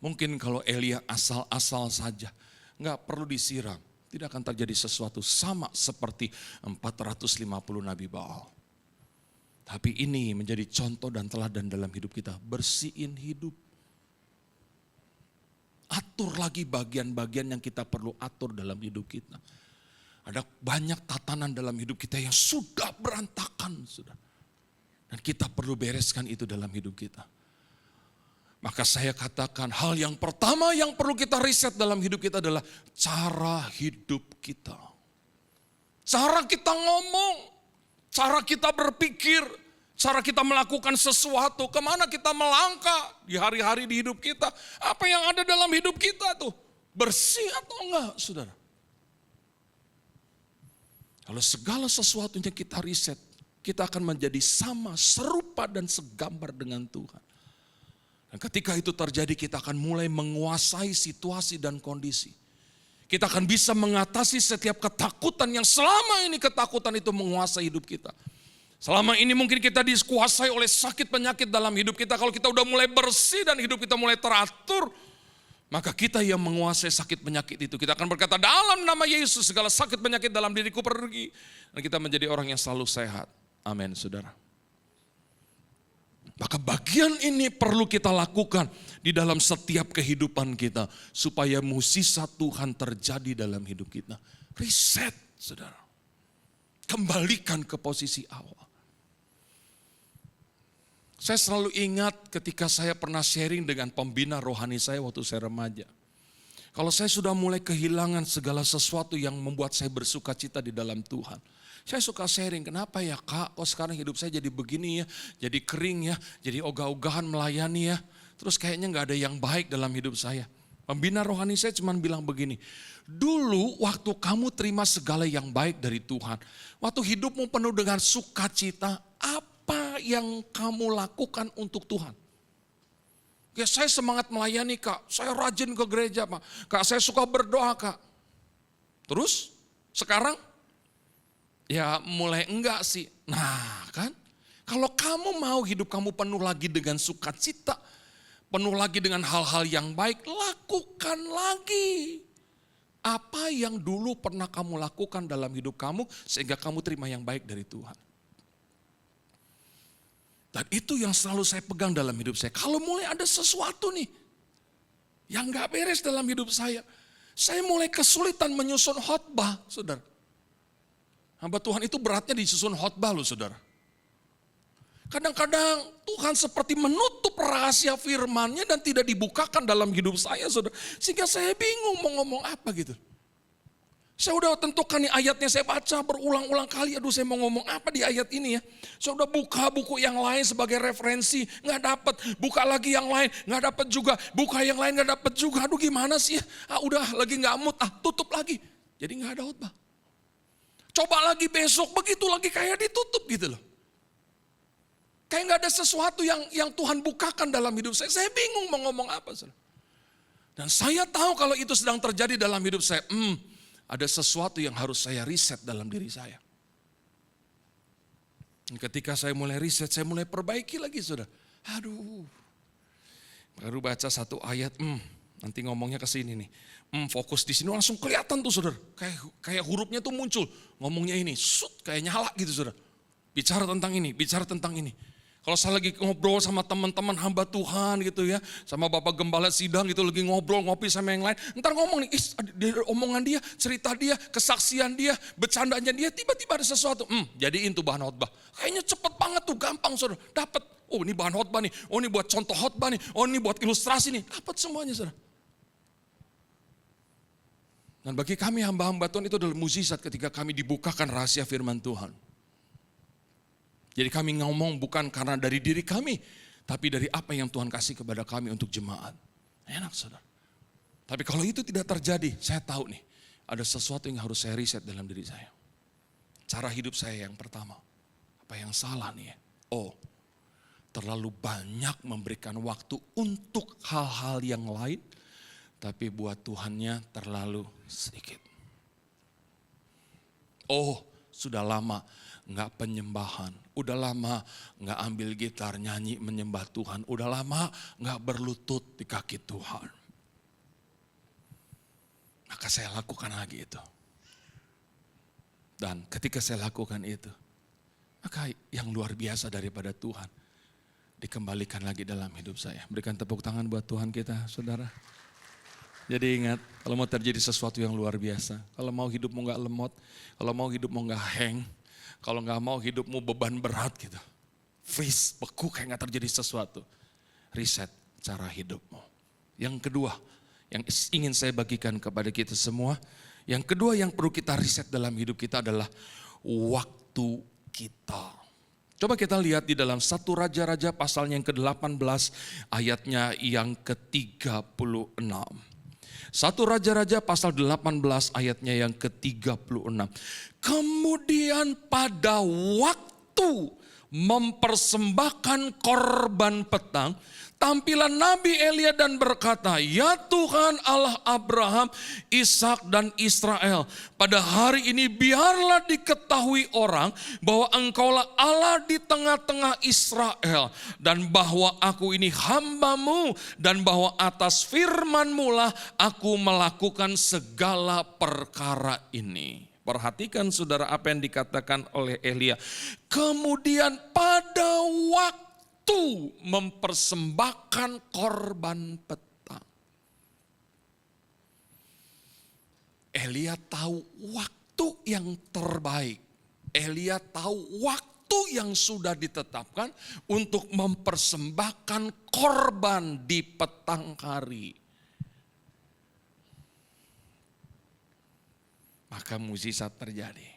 Mungkin kalau Elia asal-asal saja, nggak perlu disiram, tidak akan terjadi sesuatu sama seperti 450 Nabi Baal. Tapi ini menjadi contoh dan teladan dalam hidup kita, bersihin hidup. Atur lagi bagian-bagian yang kita perlu atur dalam hidup kita. Ada banyak tatanan dalam hidup kita yang sudah berantakan, sudah. Dan kita perlu bereskan itu dalam hidup kita. Maka saya katakan hal yang pertama yang perlu kita riset dalam hidup kita adalah cara hidup kita. Cara kita ngomong, cara kita berpikir, cara kita melakukan sesuatu, kemana kita melangkah di hari-hari di hidup kita. Apa yang ada dalam hidup kita tuh, bersih atau enggak, saudara? Kalau segala sesuatunya kita riset, kita akan menjadi sama, serupa dan segambar dengan Tuhan. Dan ketika itu terjadi kita akan mulai menguasai situasi dan kondisi. Kita akan bisa mengatasi setiap ketakutan yang selama ini ketakutan itu menguasai hidup kita. Selama ini mungkin kita dikuasai oleh sakit penyakit dalam hidup kita. Kalau kita udah mulai bersih dan hidup kita mulai teratur, maka kita yang menguasai sakit penyakit itu. Kita akan berkata, dalam nama Yesus segala sakit penyakit dalam diriku pergi. Dan kita menjadi orang yang selalu sehat. Amin, saudara. Maka bagian ini perlu kita lakukan di dalam setiap kehidupan kita. Supaya mukjizat Tuhan terjadi dalam hidup kita. Reset, saudara. Kembalikan ke posisi awal. Saya selalu ingat ketika saya pernah sharing dengan pembina rohani saya waktu saya remaja. Kalau saya sudah mulai kehilangan segala sesuatu yang membuat saya bersuka cita di dalam Tuhan. Saya suka sharing, kenapa ya Kak, kok sekarang hidup saya jadi begini ya, jadi kering ya, jadi ogah-ogahan melayani ya. Terus kayaknya gak ada yang baik dalam hidup saya. Pembina rohani saya cuma bilang begini, dulu waktu kamu terima segala yang baik dari Tuhan, waktu hidupmu penuh dengan sukacita, apa yang kamu lakukan untuk Tuhan? Ya saya semangat melayani Kak, saya rajin ke gereja Pak, Kak saya suka berdoa Kak. Terus sekarang? Ya mulai enggak sih. Nah kan, kalau kamu mau hidup kamu penuh lagi dengan sukacita, penuh lagi dengan hal-hal yang baik, lakukan lagi. Apa yang dulu pernah kamu lakukan dalam hidup kamu sehingga kamu terima yang baik dari Tuhan. Dan itu yang selalu saya pegang dalam hidup saya. Kalau mulai ada sesuatu nih yang gak beres dalam hidup saya mulai kesulitan menyusun khotbah, saudara. Hamba Tuhan itu beratnya disusun khotbah loh saudara. Kadang-kadang Tuhan seperti menutup rahasia firman-Nya dan tidak dibukakan dalam hidup saya saudara. Sehingga saya bingung mau ngomong apa gitu. Saya udah tentukan nih ayatnya, saya baca berulang-ulang kali. Aduh saya mau ngomong apa di ayat ini ya. Saya udah buka buku yang lain sebagai referensi, gak dapet. Buka lagi yang lain, gak dapet juga. Buka yang lain gak dapet juga. Aduh gimana sih ya. Udah lagi gak mood, tutup lagi. Jadi gak ada khotbah. Coba lagi besok, begitu lagi kayak ditutup gitu loh. Kayak gak ada sesuatu yang Tuhan bukakan dalam hidup saya. Saya bingung mau ngomong apa. Dan saya tahu kalau itu sedang terjadi dalam hidup saya. Ada sesuatu yang harus saya riset dalam diri saya. Dan ketika saya mulai riset, saya mulai perbaiki lagi saudara. Aduh, baru baca satu ayat, nanti ngomongnya ke sini nih. Fokus di sini langsung kelihatan tuh saudara. Kayak hurufnya tuh muncul. Ngomongnya ini, kayak nyala gitu saudara. Bicara tentang ini, bicara tentang ini. Kalau saya lagi ngobrol sama teman-teman hamba Tuhan gitu ya. Sama Bapak Gembala sidang gitu lagi ngobrol, ngopi sama yang lain. Ntar ngomong nih, omongan dia, cerita dia, kesaksian dia, bercandanya dia. Tiba-tiba ada sesuatu, jadiin tuh bahan khotbah. Kayaknya cepet banget tuh, gampang saudara. Dapat, oh ini bahan khotbah nih, oh ini buat contoh khotbah nih, oh ini buat ilustrasi nih. Dapat semuanya saudara. Dan bagi kami hamba-hamba Tuhan itu adalah mukjizat ketika kami dibukakan rahasia firman Tuhan. Jadi kami ngomong bukan karena dari diri kami, tapi dari apa yang Tuhan kasih kepada kami untuk jemaat. Enak saudara. Tapi kalau itu tidak terjadi, saya tahu nih, ada sesuatu yang harus saya riset dalam diri saya. Cara hidup saya yang pertama, apa yang salah nih ya? Oh, terlalu banyak memberikan waktu untuk hal-hal yang lain, tapi buat Tuhannya terlalu sedikit. Oh, sudah lama nggak penyembahan, udah lama nggak ambil gitar nyanyi menyembah Tuhan, udah lama nggak berlutut di kaki Tuhan. Maka saya lakukan lagi itu. Dan ketika saya lakukan itu, maka yang luar biasa daripada Tuhan dikembalikan lagi dalam hidup saya. Berikan tepuk tangan buat Tuhan kita, saudara. Jadi ingat, kalau mau terjadi sesuatu yang luar biasa, kalau mau hidupmu gak lemot, kalau mau hidupmu gak hang, kalau gak mau hidupmu beban berat gitu, freeze, beku kayak gak terjadi sesuatu, reset cara hidupmu. Yang kedua, yang ingin saya bagikan kepada kita semua, yang kedua yang perlu kita reset dalam hidup kita adalah waktu kita. Coba kita lihat di dalam 1 Raja-Raja pasalnya yang ke-18 ayatnya yang ke-36. 1 Raja-Raja pasal 18 ayatnya yang ke-36. Kemudian pada waktu mempersembahkan korban petang, tampilan Nabi Elia dan berkata, "Ya Tuhan Allah Abraham, Ishak dan Israel, pada hari ini biarlah diketahui orang bahwa Engkaulah Allah di tengah-tengah Israel, dan bahwa aku ini hamba-Mu, dan bahwa atas firman-Mu lah aku melakukan segala perkara ini." Perhatikan saudara apa yang dikatakan oleh Elia. Kemudian pada waktu mempersembahkan korban petang, Elia tahu waktu yang terbaik. Elia tahu waktu yang sudah ditetapkan untuk mempersembahkan korban di petang hari. Maka mukjizat terjadi.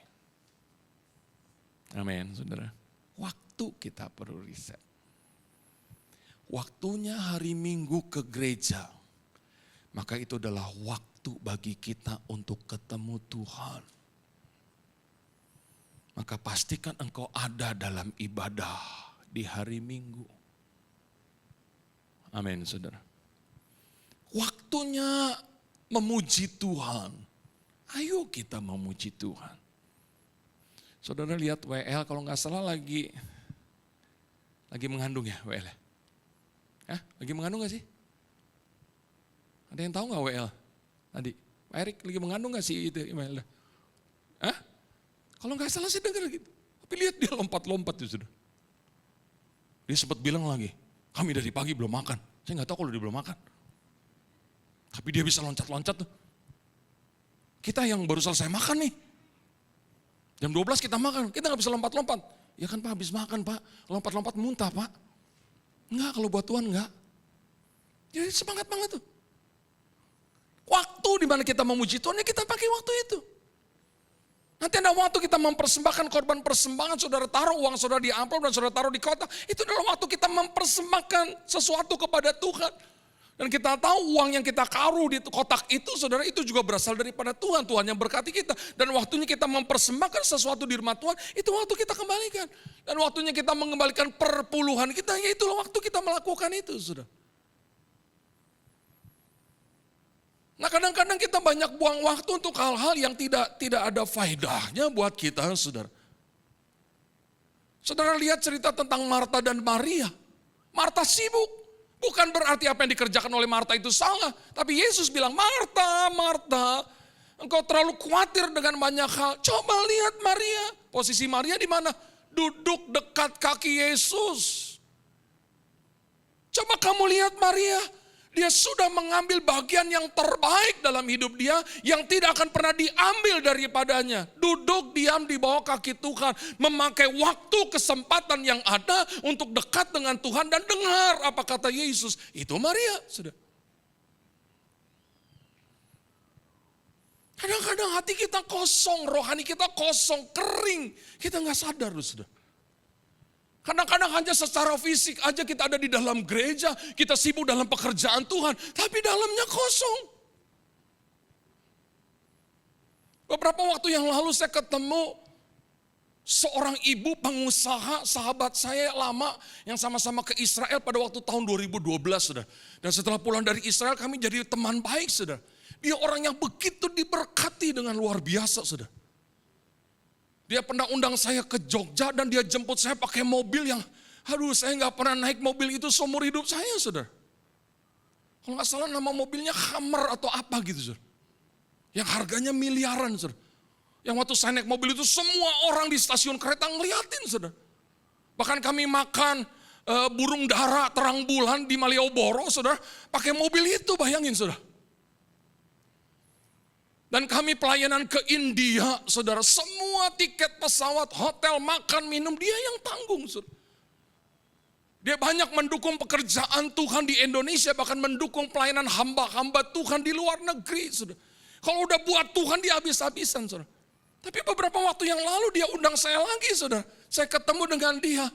Amin, saudara. Waktu kita perlu riset. Waktunya hari Minggu ke gereja, maka itu adalah waktu bagi kita untuk ketemu Tuhan. Maka pastikan engkau ada dalam ibadah di hari Minggu. Amin, saudara. Waktunya memuji Tuhan. Ayo kita memuji Tuhan. Saudara lihat WL kalau nggak salah lagi mengandung ya WL. Hah? Lagi mengandung gak sih? Ada yang tahu gak WL tadi? Pak Erik lagi mengandung gak sih itu email? Hah? Kalau gak salah sih dengar gitu. Tapi lihat dia lompat-lompat tuh sudah. Dia sempat bilang lagi, kami dari pagi belum makan. Saya gak tahu kalau dia belum makan. Tapi dia bisa loncat-loncat tuh. Kita yang baru selesai makan nih. Jam 12 kita makan, kita gak bisa lompat-lompat. Ya kan Pak habis makan Pak, lompat-lompat muntah Pak. Enggak, kalau buat Tuhan enggak. Jadi semangat banget tuh. Waktu di mana kita memuji Tuhan, ya kita pakai waktu itu. Nanti ada waktu kita mempersembahkan korban persembahan, saudara taruh uang saudara di amplop dan saudara taruh di kotak. Itu adalah waktu kita mempersembahkan sesuatu kepada Tuhan. Dan kita tahu uang yang kita taruh di kotak itu, saudara, itu juga berasal daripada Tuhan. Tuhan yang berkati kita. Dan waktunya kita mempersembahkan sesuatu di rumah Tuhan, itu waktu kita kembalikan. Dan waktunya kita mengembalikan perpuluhan kita, ya itulah waktu kita melakukan itu, saudara. Nah kadang-kadang kita banyak buang waktu untuk hal-hal yang tidak ada faedahnya buat kita, saudara. Saudara lihat cerita tentang Marta dan Maria. Marta sibuk. Bukan berarti apa yang dikerjakan oleh Marta itu salah. Tapi Yesus bilang, Marta, Marta, engkau terlalu khawatir dengan banyak hal. Coba lihat Maria. Posisi Maria di mana? Duduk dekat kaki Yesus. Coba kamu lihat Maria. Dia sudah mengambil bagian yang terbaik dalam hidup dia yang tidak akan pernah diambil daripadanya. Duduk diam di bawah kaki Tuhan. Memakai waktu kesempatan yang ada untuk dekat dengan Tuhan dan dengar apa kata Yesus. Itu Maria, sudah. Kadang-kadang hati kita kosong, rohani kita kosong, kering. Kita nggak sadar, sudah. Kadang-kadang hanya secara fisik aja kita ada di dalam gereja, kita sibuk dalam pekerjaan Tuhan, tapi dalamnya kosong. Beberapa waktu yang lalu saya ketemu seorang ibu pengusaha, sahabat saya lama yang sama-sama ke Israel pada waktu tahun 2012, saudara. Dan setelah pulang dari Israel kami jadi teman baik, saudara. Dia orang yang begitu diberkati dengan luar biasa, saudara. Dia pernah undang saya ke Jogja dan dia jemput saya pakai mobil yang, saya nggak pernah naik mobil itu seumur hidup saya, saudara. Kalau nggak salah nama mobilnya Hammer atau apa gitu, saudara. Yang harganya miliaran, saudara. Yang waktu saya naik mobil itu semua orang di stasiun kereta ngeliatin, saudara. Bahkan kami makan burung dara terang bulan di Malioboro, saudara. Pakai mobil itu, bayangin, saudara. Dan kami pelayanan ke India, saudara, semua tiket pesawat, hotel, makan, minum, dia yang tanggung, saudara. Dia banyak mendukung pekerjaan Tuhan di Indonesia, bahkan mendukung pelayanan hamba-hamba Tuhan di luar negeri, saudara. Kalau udah buat Tuhan dia habis-habisan, saudara. Tapi beberapa waktu yang lalu dia undang saya lagi, saudara. Saya ketemu dengan dia.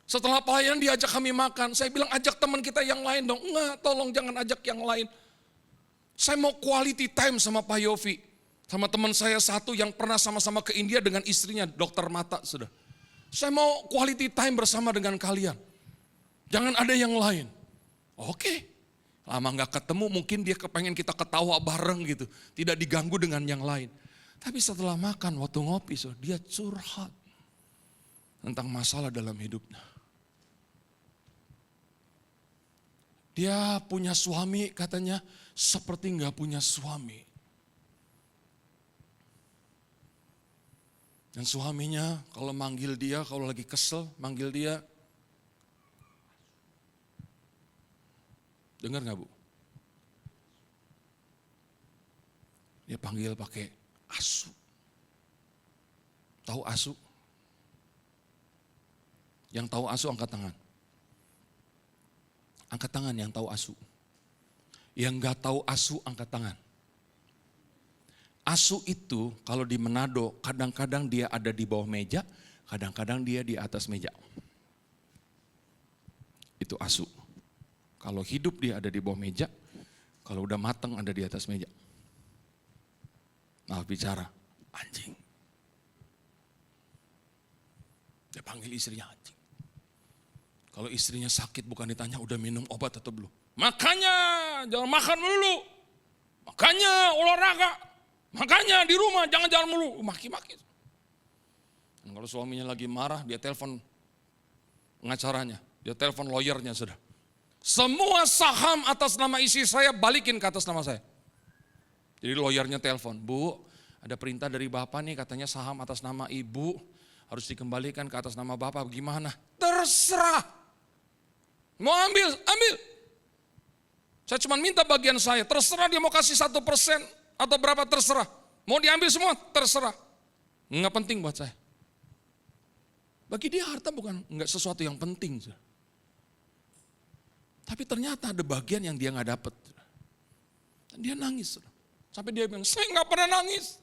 Setelah pelayanan diajak kami makan, saya bilang ajak teman kita yang lain dong. Enggak, tolong jangan ajak yang lain. Saya mau quality time sama Pak Yofi. Sama teman saya satu yang pernah sama-sama ke India dengan istrinya, dokter mata, sudah. Saya mau quality time bersama dengan kalian. Jangan ada yang lain. Oke. Lama gak ketemu mungkin dia kepengen kita ketawa bareng gitu. Tidak diganggu dengan yang lain. Tapi setelah makan waktu ngopi dia curhat tentang masalah dalam hidupnya. Dia punya suami katanya seperti gak punya suami. Dan suaminya kalau manggil dia, kalau lagi kesel, manggil dia. Dengar gak Bu? Dia panggil pakai asu. Tahu asu? Yang tahu asu angkat tangan. Angkat tangan yang tahu asu. Yang gak tahu asu angkat tangan. Asu itu kalau di Manado kadang-kadang dia ada di bawah meja, kadang-kadang dia di atas meja. Itu asu. Kalau hidup dia ada di bawah meja, kalau udah mateng ada di atas meja. Maaf bicara, anjing. Dia panggil istrinya anjing. Kalau istrinya sakit bukan ditanya udah minum obat atau belum. Makanya jangan makan dulu. Makanya olahraga. Makanya di rumah jangan jalan mulu, maki-maki. Dan kalau suaminya lagi marah, dia telepon pengacaranya, dia telepon lawyernya sudah. Semua saham atas nama istri saya balikin ke atas nama saya. Jadi lawyernya telepon, Bu, ada perintah dari Bapak nih katanya saham atas nama Ibu harus dikembalikan ke atas nama Bapak, gimana? Terserah. Mau ambil, ambil. Saya cuma minta bagian saya, terserah dia mau kasih 1% atau berapa terserah. Mau diambil semua terserah. Enggak penting buat saya. Bagi dia harta bukan enggak sesuatu yang penting. Tapi ternyata ada bagian yang dia enggak dapat. Dan dia nangis. Sampai dia bilang, saya enggak pernah nangis.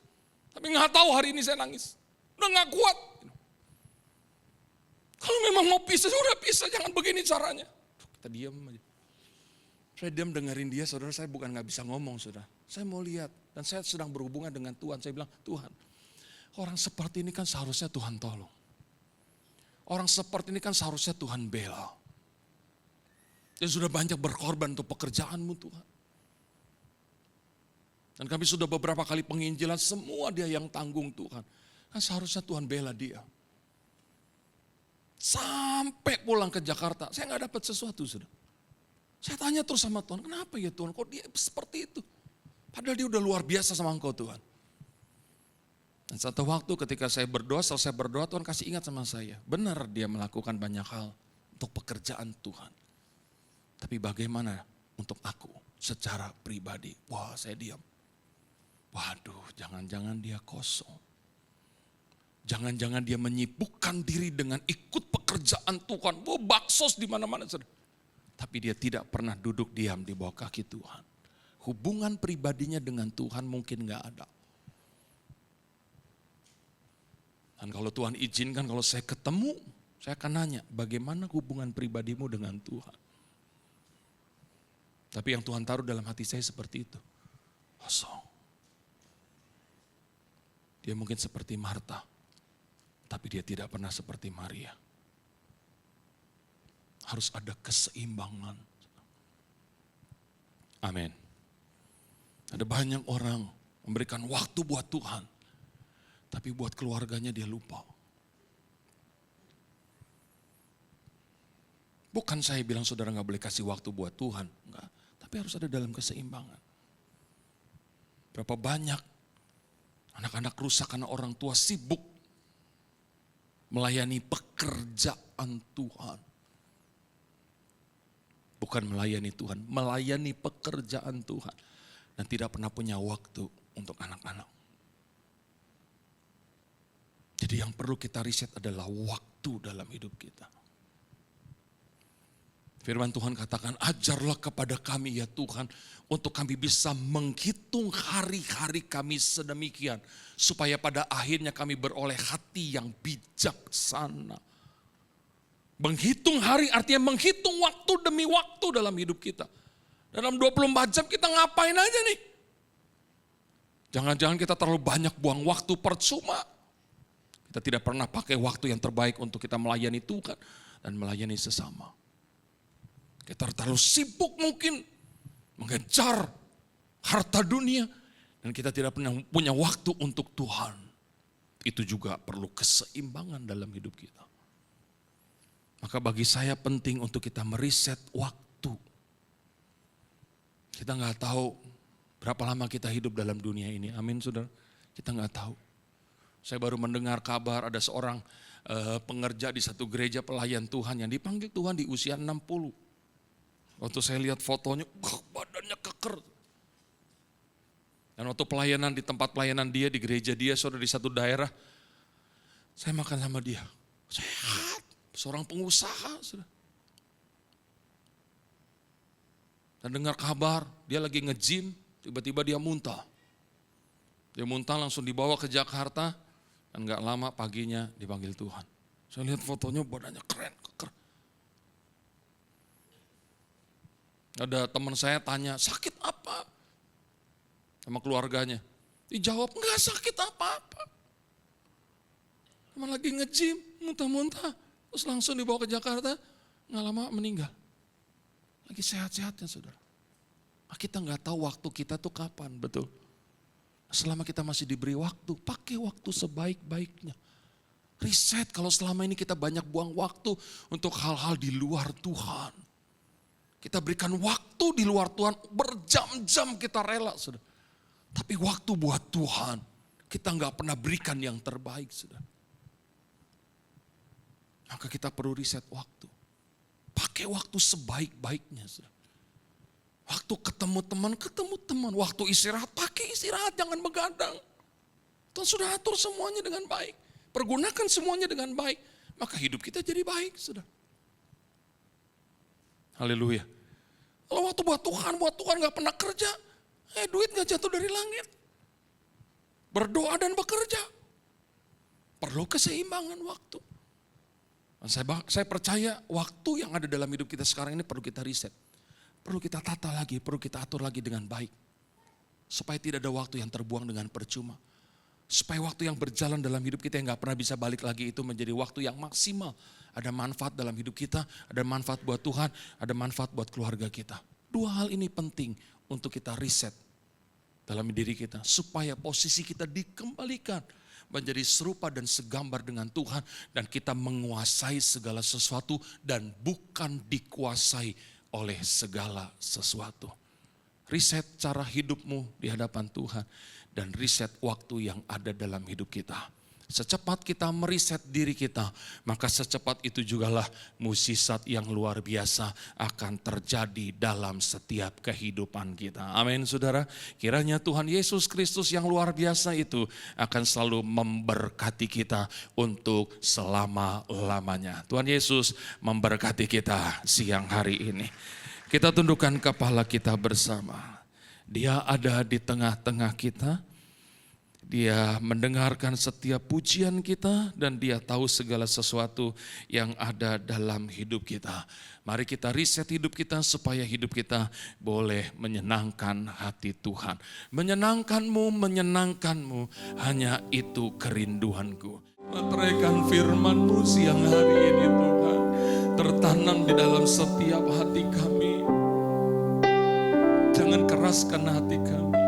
Tapi enggak tahu hari ini saya nangis. Udah enggak kuat. Kalau memang mau pisah, udah pisah. Jangan begini caranya. Kita diam aja. Saya diam dengerin dia, saudara, saya bukan gak bisa ngomong, saudara. Saya mau lihat, dan saya sedang berhubungan dengan Tuhan. Saya bilang, Tuhan, orang seperti ini kan seharusnya Tuhan tolong. Orang seperti ini kan seharusnya Tuhan bela. Dia sudah banyak berkorban untuk pekerjaanmu Tuhan. Dan kami sudah beberapa kali penginjilan, semua dia yang tanggung Tuhan. Kan seharusnya Tuhan bela dia. Sampai pulang ke Jakarta, saya gak dapat sesuatu, saudara. Saya tanya terus sama Tuhan, kenapa ya Tuhan, kok dia seperti itu? Padahal dia udah luar biasa sama Engkau Tuhan. Dan satu waktu ketika saya berdoa, selesai berdoa Tuhan kasih ingat sama saya. Benar dia melakukan banyak hal untuk pekerjaan Tuhan. Tapi bagaimana untuk aku secara pribadi? Wah saya diam. Waduh jangan-jangan dia kosong. Jangan-jangan dia menyibukkan diri dengan ikut pekerjaan Tuhan. Wah baksos di mana-mana. Tapi dia tidak pernah duduk diam di bawah kaki Tuhan. Hubungan pribadinya dengan Tuhan mungkin gak ada. Dan kalau Tuhan izinkan kalau saya ketemu, saya akan nanya bagaimana hubungan pribadimu dengan Tuhan. Tapi yang Tuhan taruh dalam hati saya seperti itu. Kosong. Dia mungkin seperti Marta, tapi dia tidak pernah seperti Maria. Harus ada keseimbangan. Amin. Ada banyak orang memberikan waktu buat Tuhan, tapi buat keluarganya dia lupa. Bukan saya bilang saudara gak boleh kasih waktu buat Tuhan, enggak. Tapi harus ada dalam keseimbangan. Berapa banyak anak-anak rusak karena orang tua sibuk melayani pekerjaan Tuhan. Bukan melayani Tuhan, melayani pekerjaan Tuhan. Dan tidak pernah punya waktu untuk anak-anak. Jadi yang perlu kita riset adalah waktu dalam hidup kita. Firman Tuhan katakan, ajarlah kepada kami ya Tuhan, untuk kami bisa menghitung hari-hari kami sedemikian. Supaya pada akhirnya kami beroleh hati yang bijaksana. Menghitung hari artinya menghitung waktu demi waktu dalam hidup kita. Dalam 24 jam kita ngapain aja nih? Jangan-jangan kita terlalu banyak buang waktu percuma. Kita tidak pernah pakai waktu yang terbaik untuk kita melayani Tuhan dan melayani sesama. Kita terlalu sibuk mungkin mengejar harta dunia dan kita tidak pernah punya waktu untuk Tuhan. Itu juga perlu keseimbangan dalam hidup kita. Maka bagi saya penting untuk kita meriset waktu. Kita nggak tahu berapa lama kita hidup dalam dunia ini. Amin, saudara. Kita nggak tahu. Saya baru mendengar kabar ada seorang pengerja di satu gereja pelayan Tuhan yang dipanggil Tuhan di usia 60. Waktu saya lihat fotonya, badannya keker. Dan waktu pelayanan di tempat pelayanan dia, di gereja dia, saudara, di satu daerah, saya makan sama dia. Sehat, seorang pengusaha. Saudara. Dan dengar kabar, dia lagi nge-gym, tiba-tiba dia muntah. Dia muntah langsung dibawa ke Jakarta, dan gak lama paginya dipanggil Tuhan. Saya lihat fotonya badannya keren, keker. Ada teman saya tanya, sakit apa? Sama keluarganya. Dijawab, enggak sakit apa-apa. Cuma lagi nge-gym, muntah-muntah. Terus langsung dibawa ke Jakarta, gak lama meninggal. Lagi sehat-sehatnya, saudara. Kita gak tahu waktu kita tuh kapan, betul. Selama kita masih diberi waktu, pakai waktu sebaik-baiknya. Riset kalau selama ini kita banyak buang waktu untuk hal-hal di luar Tuhan. Kita berikan waktu di luar Tuhan, berjam-jam kita rela, saudara. Tapi waktu buat Tuhan, kita gak pernah berikan yang terbaik, saudara. Maka kita perlu riset waktu. Pakai waktu sebaik-baiknya, saudara. Waktu ketemu teman. Waktu istirahat, pakai istirahat, jangan begadang. Tuhan sudah atur semuanya dengan baik. Pergunakan semuanya dengan baik. Maka hidup kita jadi baik, saudara. Haleluya. Kalau waktu buat Tuhan gak pernah kerja. Duit gak jatuh dari langit. Berdoa dan bekerja. Perlu keseimbangan waktu. Saya percaya waktu yang ada dalam hidup kita sekarang ini perlu kita riset. Perlu kita tata lagi, perlu kita atur lagi dengan baik. Supaya tidak ada waktu yang terbuang dengan percuma. Supaya waktu yang berjalan dalam hidup kita yang gak pernah bisa balik lagi itu menjadi waktu yang maksimal. Ada manfaat dalam hidup kita, ada manfaat buat Tuhan, ada manfaat buat keluarga kita. Dua hal ini penting untuk kita riset dalam diri kita. Supaya posisi kita dikembalikan menjadi serupa dan segambar dengan Tuhan. Dan kita menguasai segala sesuatu dan bukan dikuasai oleh segala sesuatu. Riset cara hidupmu di hadapan Tuhan dan riset waktu yang ada dalam hidup kita. Secepat kita meriset diri kita, maka secepat itu jugalah mukjizat yang luar biasa akan terjadi dalam setiap kehidupan kita. Amin, saudara. Kiranya Tuhan Yesus Kristus yang luar biasa itu akan selalu memberkati kita untuk selama-lamanya. Tuhan Yesus memberkati kita siang hari ini. Kita tundukkan kepala kita bersama. Dia ada di tengah-tengah kita. Dia mendengarkan setiap pujian kita dan dia tahu segala sesuatu yang ada dalam hidup kita. Mari kita riset hidup kita supaya hidup kita boleh menyenangkan hati Tuhan. Menyenangkanmu, hanya itu kerinduanku. Meteraikan firman-Mu siang hari ini Tuhan, tertanam di dalam setiap hati kami. Jangan keraskan hati kami.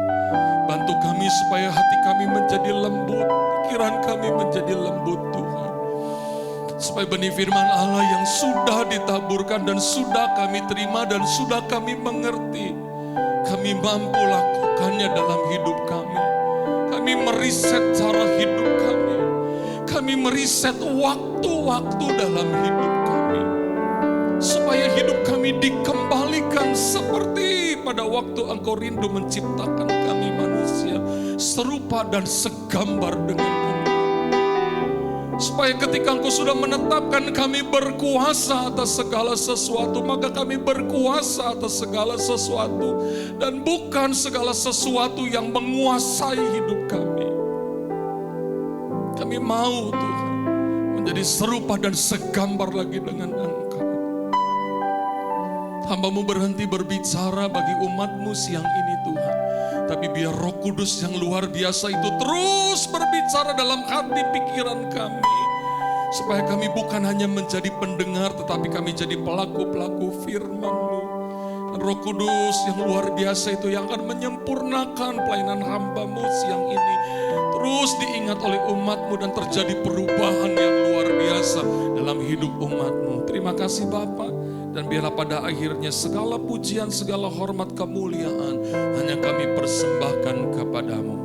Bantu kami supaya hati kami menjadi lembut, pikiran kami menjadi lembut Tuhan. Supaya benih firman Allah yang sudah ditaburkan dan sudah kami terima dan sudah kami mengerti, kami mampu lakukannya dalam hidup kami. Kami meriset cara hidup kami. Kami meriset waktu-waktu dalam hidup kami. Supaya hidup kami dikembalikan seperti pada waktu Engkau rindu menciptakan kami manusia serupa dan segambar dengan Engkau. Supaya ketika Engkau sudah menetapkan kami berkuasa atas segala sesuatu, maka kami berkuasa atas segala sesuatu dan bukan segala sesuatu yang menguasai hidup kami. Kami mau Tuhan menjadi serupa dan segambar lagi dengan Engkau. Hamba-Mu berhenti berbicara bagi umat-Mu siang ini Tuhan. Tapi biar Roh Kudus yang luar biasa itu terus berbicara dalam hati pikiran kami. Supaya kami bukan hanya menjadi pendengar, tetapi kami jadi pelaku-pelaku firman-Mu. Dan Roh Kudus yang luar biasa itu yang akan menyempurnakan pelayanan hamba-Mu siang ini. Terus diingat oleh umat-Mu dan terjadi perubahan yang luar biasa dalam hidup umat-Mu. Terima kasih Bapa. Dan biarlah pada akhirnya segala pujian, segala hormat kemuliaan hanya kami persembahkan kepadamu.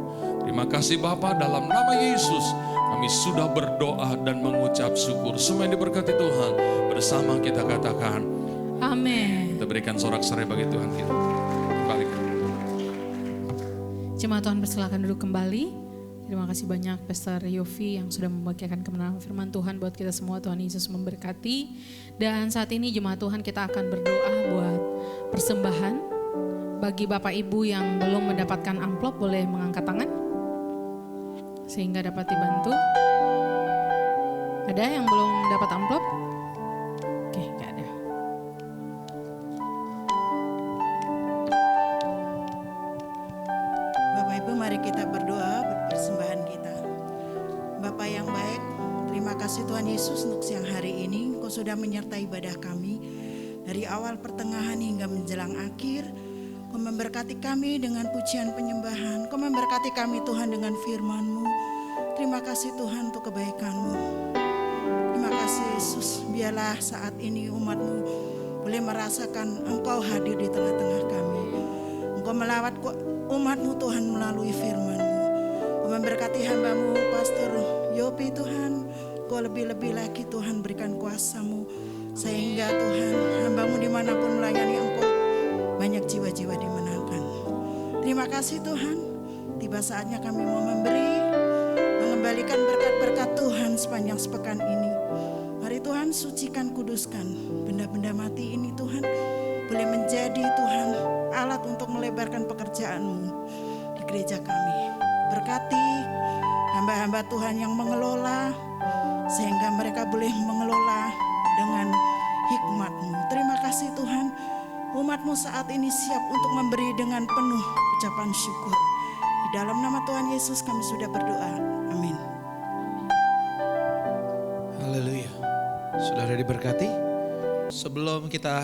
Terima kasih Bapa, dalam nama Yesus kami sudah berdoa dan mengucap syukur. Semua yang diberkati Tuhan, bersama kita katakan
Amin.
kita berikan sorak-sorai bagi Tuhan kita. Kembalikan.
Jemaat Tuhan persilakan duduk kembali. Terima kasih banyak Pastor Yofi yang sudah membagikan kebenaran firman Tuhan buat kita semua. Tuhan Yesus memberkati. Dan saat ini jemaat Tuhan kita akan berdoa buat persembahan. Bagi Bapak Ibu yang belum mendapatkan amplop boleh mengangkat tangan sehingga dapat dibantu. Ada yang belum dapat amplop? Oke, gak ada.
Bapak Ibu, mari kita berdoa buat persembahan kita. Bapak yang baik, terima kasih Tuhan Yesus untuk siang hari ini. Engkau sudah menyertai ibadah kami dari awal pertengahan hingga menjelang akhir. Kau memberkati kami dengan pujian penyembahan. Kau memberkati kami Tuhan dengan firman-Mu. Terima kasih Tuhan untuk kebaikan-Mu. Terima kasih Yesus. Biarlah saat ini umat-Mu boleh merasakan Engkau hadir di tengah-tengah kami. Engkau melawat umat-Mu Tuhan melalui firman-Mu. Kau memberkati hamba-Mu Pastor Yopi Tuhan. Kau lebih-lebih lagi Tuhan berikan kuasa-Mu. Sehingga Tuhan hamba-Mu dimanapun melayani Engkau banyak jiwa-jiwa dimenangkan. Terima kasih Tuhan. Tiba saatnya kami mau mengembalikan berkat-berkat Tuhan sepanjang sepekan ini. Mari Tuhan sucikan, kuduskan benda-benda mati ini Tuhan. Boleh menjadi Tuhan alat untuk melebarkan pekerjaan-Mu di gereja kami. Berkati hamba-hamba Tuhan yang mengelola sehingga mereka boleh mengelola dengan hikmat-Mu. Terima kasih Tuhan. Umat-Mu saat ini siap untuk memberi dengan penuh ucapan syukur. Di dalam nama Tuhan Yesus kami sudah berdoa. Amin.
Haleluya. Saudara diberkati. Sebelum kita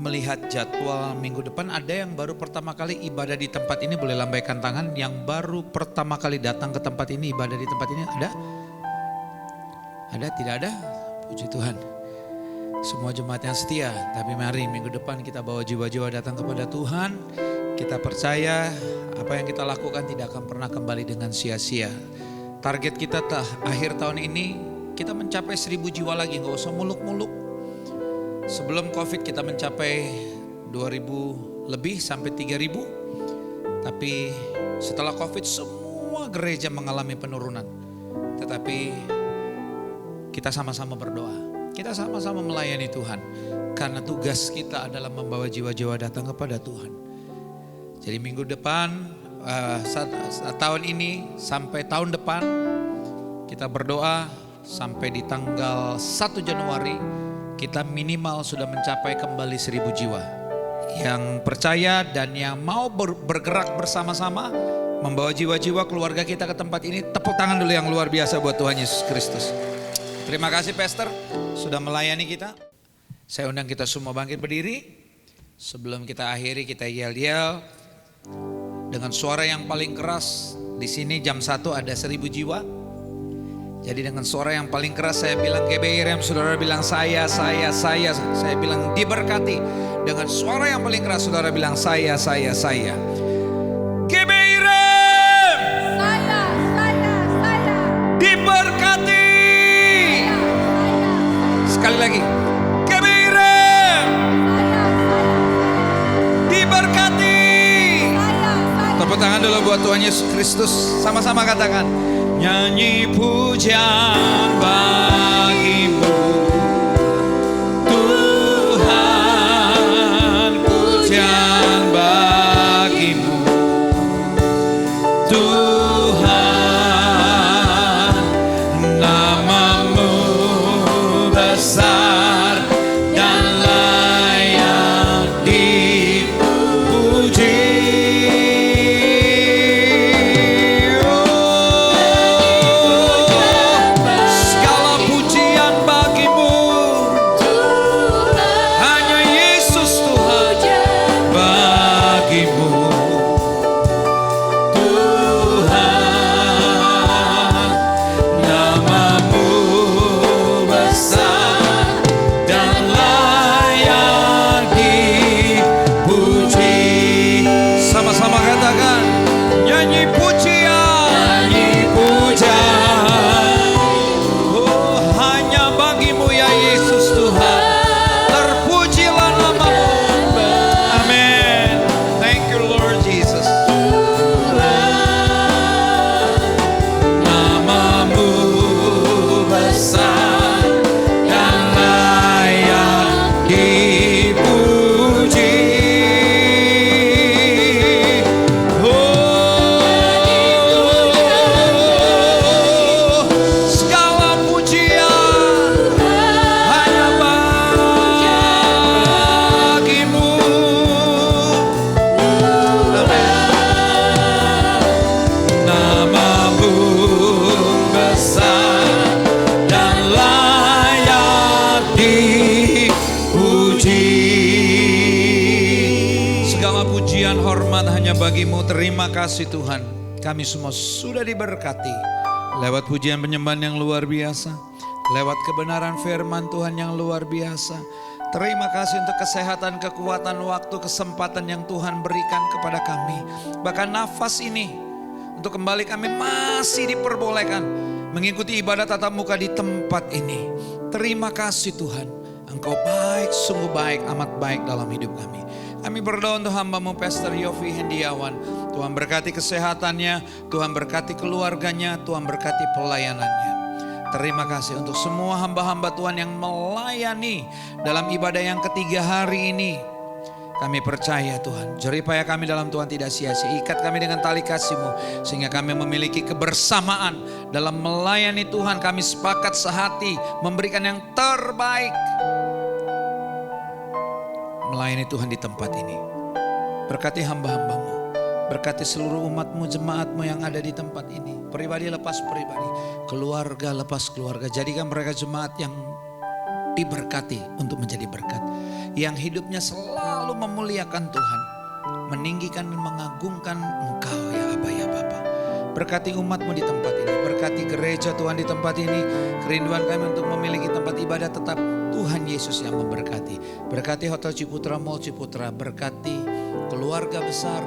melihat jadwal minggu depan, ada yang baru pertama kali ibadah di tempat ini boleh lambaikan tangan. Yang baru pertama kali datang ke tempat ini, ibadah di tempat ini ada? Ada? Tidak ada? Puji Tuhan. Semua jemaat yang setia, tapi mari minggu depan kita bawa jiwa-jiwa datang kepada Tuhan. Kita percaya apa yang kita lakukan tidak akan pernah kembali dengan sia-sia. Target kita akhir tahun ini kita mencapai 1000 jiwa lagi, gak usah muluk-muluk. Sebelum Covid kita mencapai 2000 lebih sampai 3000. Tapi setelah Covid semua gereja mengalami penurunan. Tetapi kita sama-sama berdoa. Kita sama-sama melayani Tuhan. Karena tugas kita adalah membawa jiwa-jiwa datang kepada Tuhan. Jadi minggu depan, tahun ini sampai tahun depan, kita berdoa sampai di tanggal 1 Januari, kita minimal sudah mencapai kembali 1000 jiwa. Yang percaya dan yang mau bergerak bersama-sama, membawa jiwa-jiwa keluarga kita ke tempat ini, tepuk tangan dulu yang luar biasa buat Tuhan Yesus Kristus. Terima kasih Pastor sudah melayani kita. Saya undang kita semua bangkit berdiri. Sebelum kita akhiri kita yel-yel dengan suara yang paling keras. Di sini jam 1 ada 1000 jiwa. Jadi dengan suara yang paling keras saya bilang GBI, saudara bilang saya bilang diberkati. Dengan suara yang paling keras saudara bilang saya. GBI saya. Diberkati. Sekali lagi, Kebirem diberkati. Tepuk tangan dulu buat Tuhan Yesus Kristus. Sama-sama katakan, nyanyi pujian bagimu Tuhan, pujian bagimu Tuhan, namamu besar dan layak Terima kasih Tuhan, kami semua sudah diberkati lewat pujian penyembahan yang luar biasa, lewat kebenaran firman Tuhan yang luar biasa. Terima kasih untuk kesehatan, kekuatan, waktu, kesempatan yang Tuhan berikan kepada kami. Bahkan nafas ini untuk kembali kami masih diperbolehkan mengikuti ibadah tatap muka di tempat ini. Terima kasih Tuhan, Engkau baik, sungguh baik, amat baik dalam hidup kami. Kami berdoa untuk hamba-Mu Pastor Yofi Hendiawan. Tuhan berkati kesehatannya, Tuhan berkati keluarganya, Tuhan berkati pelayanannya. Terima kasih untuk semua hamba-hamba Tuhan yang melayani dalam ibadah yang ketiga hari ini. Kami percaya Tuhan, jeripaya kami dalam Tuhan tidak sia-sia. Ikat kami dengan tali kasih-Mu sehingga kami memiliki kebersamaan dalam melayani Tuhan. Kami sepakat sehati memberikan yang terbaik, melayani Tuhan di tempat ini. Berkati hamba-hamba-Mu, berkati seluruh umat-Mu, jemaat-Mu yang ada di tempat ini. Pribadi lepas pribadi, keluarga lepas keluarga. Jadikan mereka jemaat yang diberkati untuk menjadi berkat, yang hidupnya selalu memuliakan Tuhan, meninggikan dan mengagungkan Engkau ya Aba ya Bapa. Berkati umat-Mu di tempat ini, berkati gereja Tuhan di tempat ini. Kerinduan kami untuk memiliki tempat ibadah tetap Tuhan Yesus yang memberkati. Berkati Hotel Ciputra, Mall Ciputra, berkati keluarga besar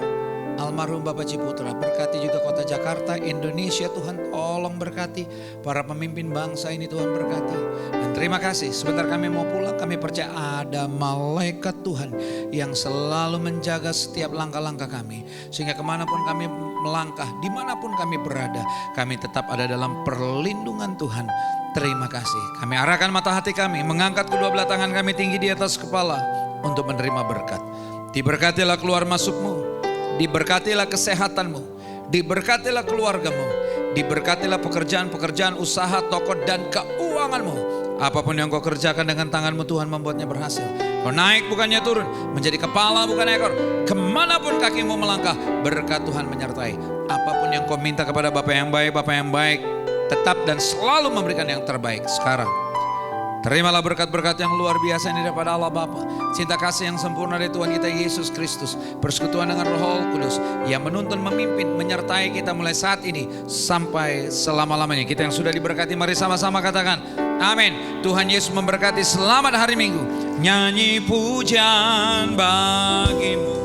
almarhum Bapak Ciputra, berkati juga kota Jakarta, Indonesia. Tuhan tolong berkati para pemimpin bangsa ini, Tuhan berkati. Dan terima kasih, sebentar kami mau pulang, kami percaya ada malaikat Tuhan yang selalu menjaga setiap langkah-langkah kami. Sehingga kemanapun kami melangkah, dimanapun kami berada, kami tetap ada dalam perlindungan Tuhan. Terima kasih. Kami arahkan mata hati kami, mengangkat kedua belah tangan kami tinggi di atas kepala untuk menerima berkat. Diberkatilah keluar masukmu, diberkatilah kesehatanmu, diberkatilah keluargamu, diberkatilah pekerjaan-pekerjaan usaha, toko dan keuanganmu. Apapun yang kau kerjakan dengan tanganmu, Tuhan membuatnya berhasil. Kau naik bukannya turun, menjadi kepala bukan ekor. Kemanapun kakimu melangkah, berkat Tuhan menyertai. Apapun yang kau minta kepada Bapa yang baik, Bapa yang baik tetap dan selalu memberikan yang terbaik. Sekarang terimalah berkat-berkat yang luar biasa ini daripada Allah Bapa, cinta kasih yang sempurna dari Tuhan kita Yesus Kristus, persekutuan dengan Roh Kudus yang menuntun, memimpin, menyertai kita mulai saat ini sampai selama-lamanya. Kita yang sudah diberkati, mari sama-sama katakan amin. Tuhan Yesus memberkati. Selamat hari Minggu. Nyanyi pujian bagimu.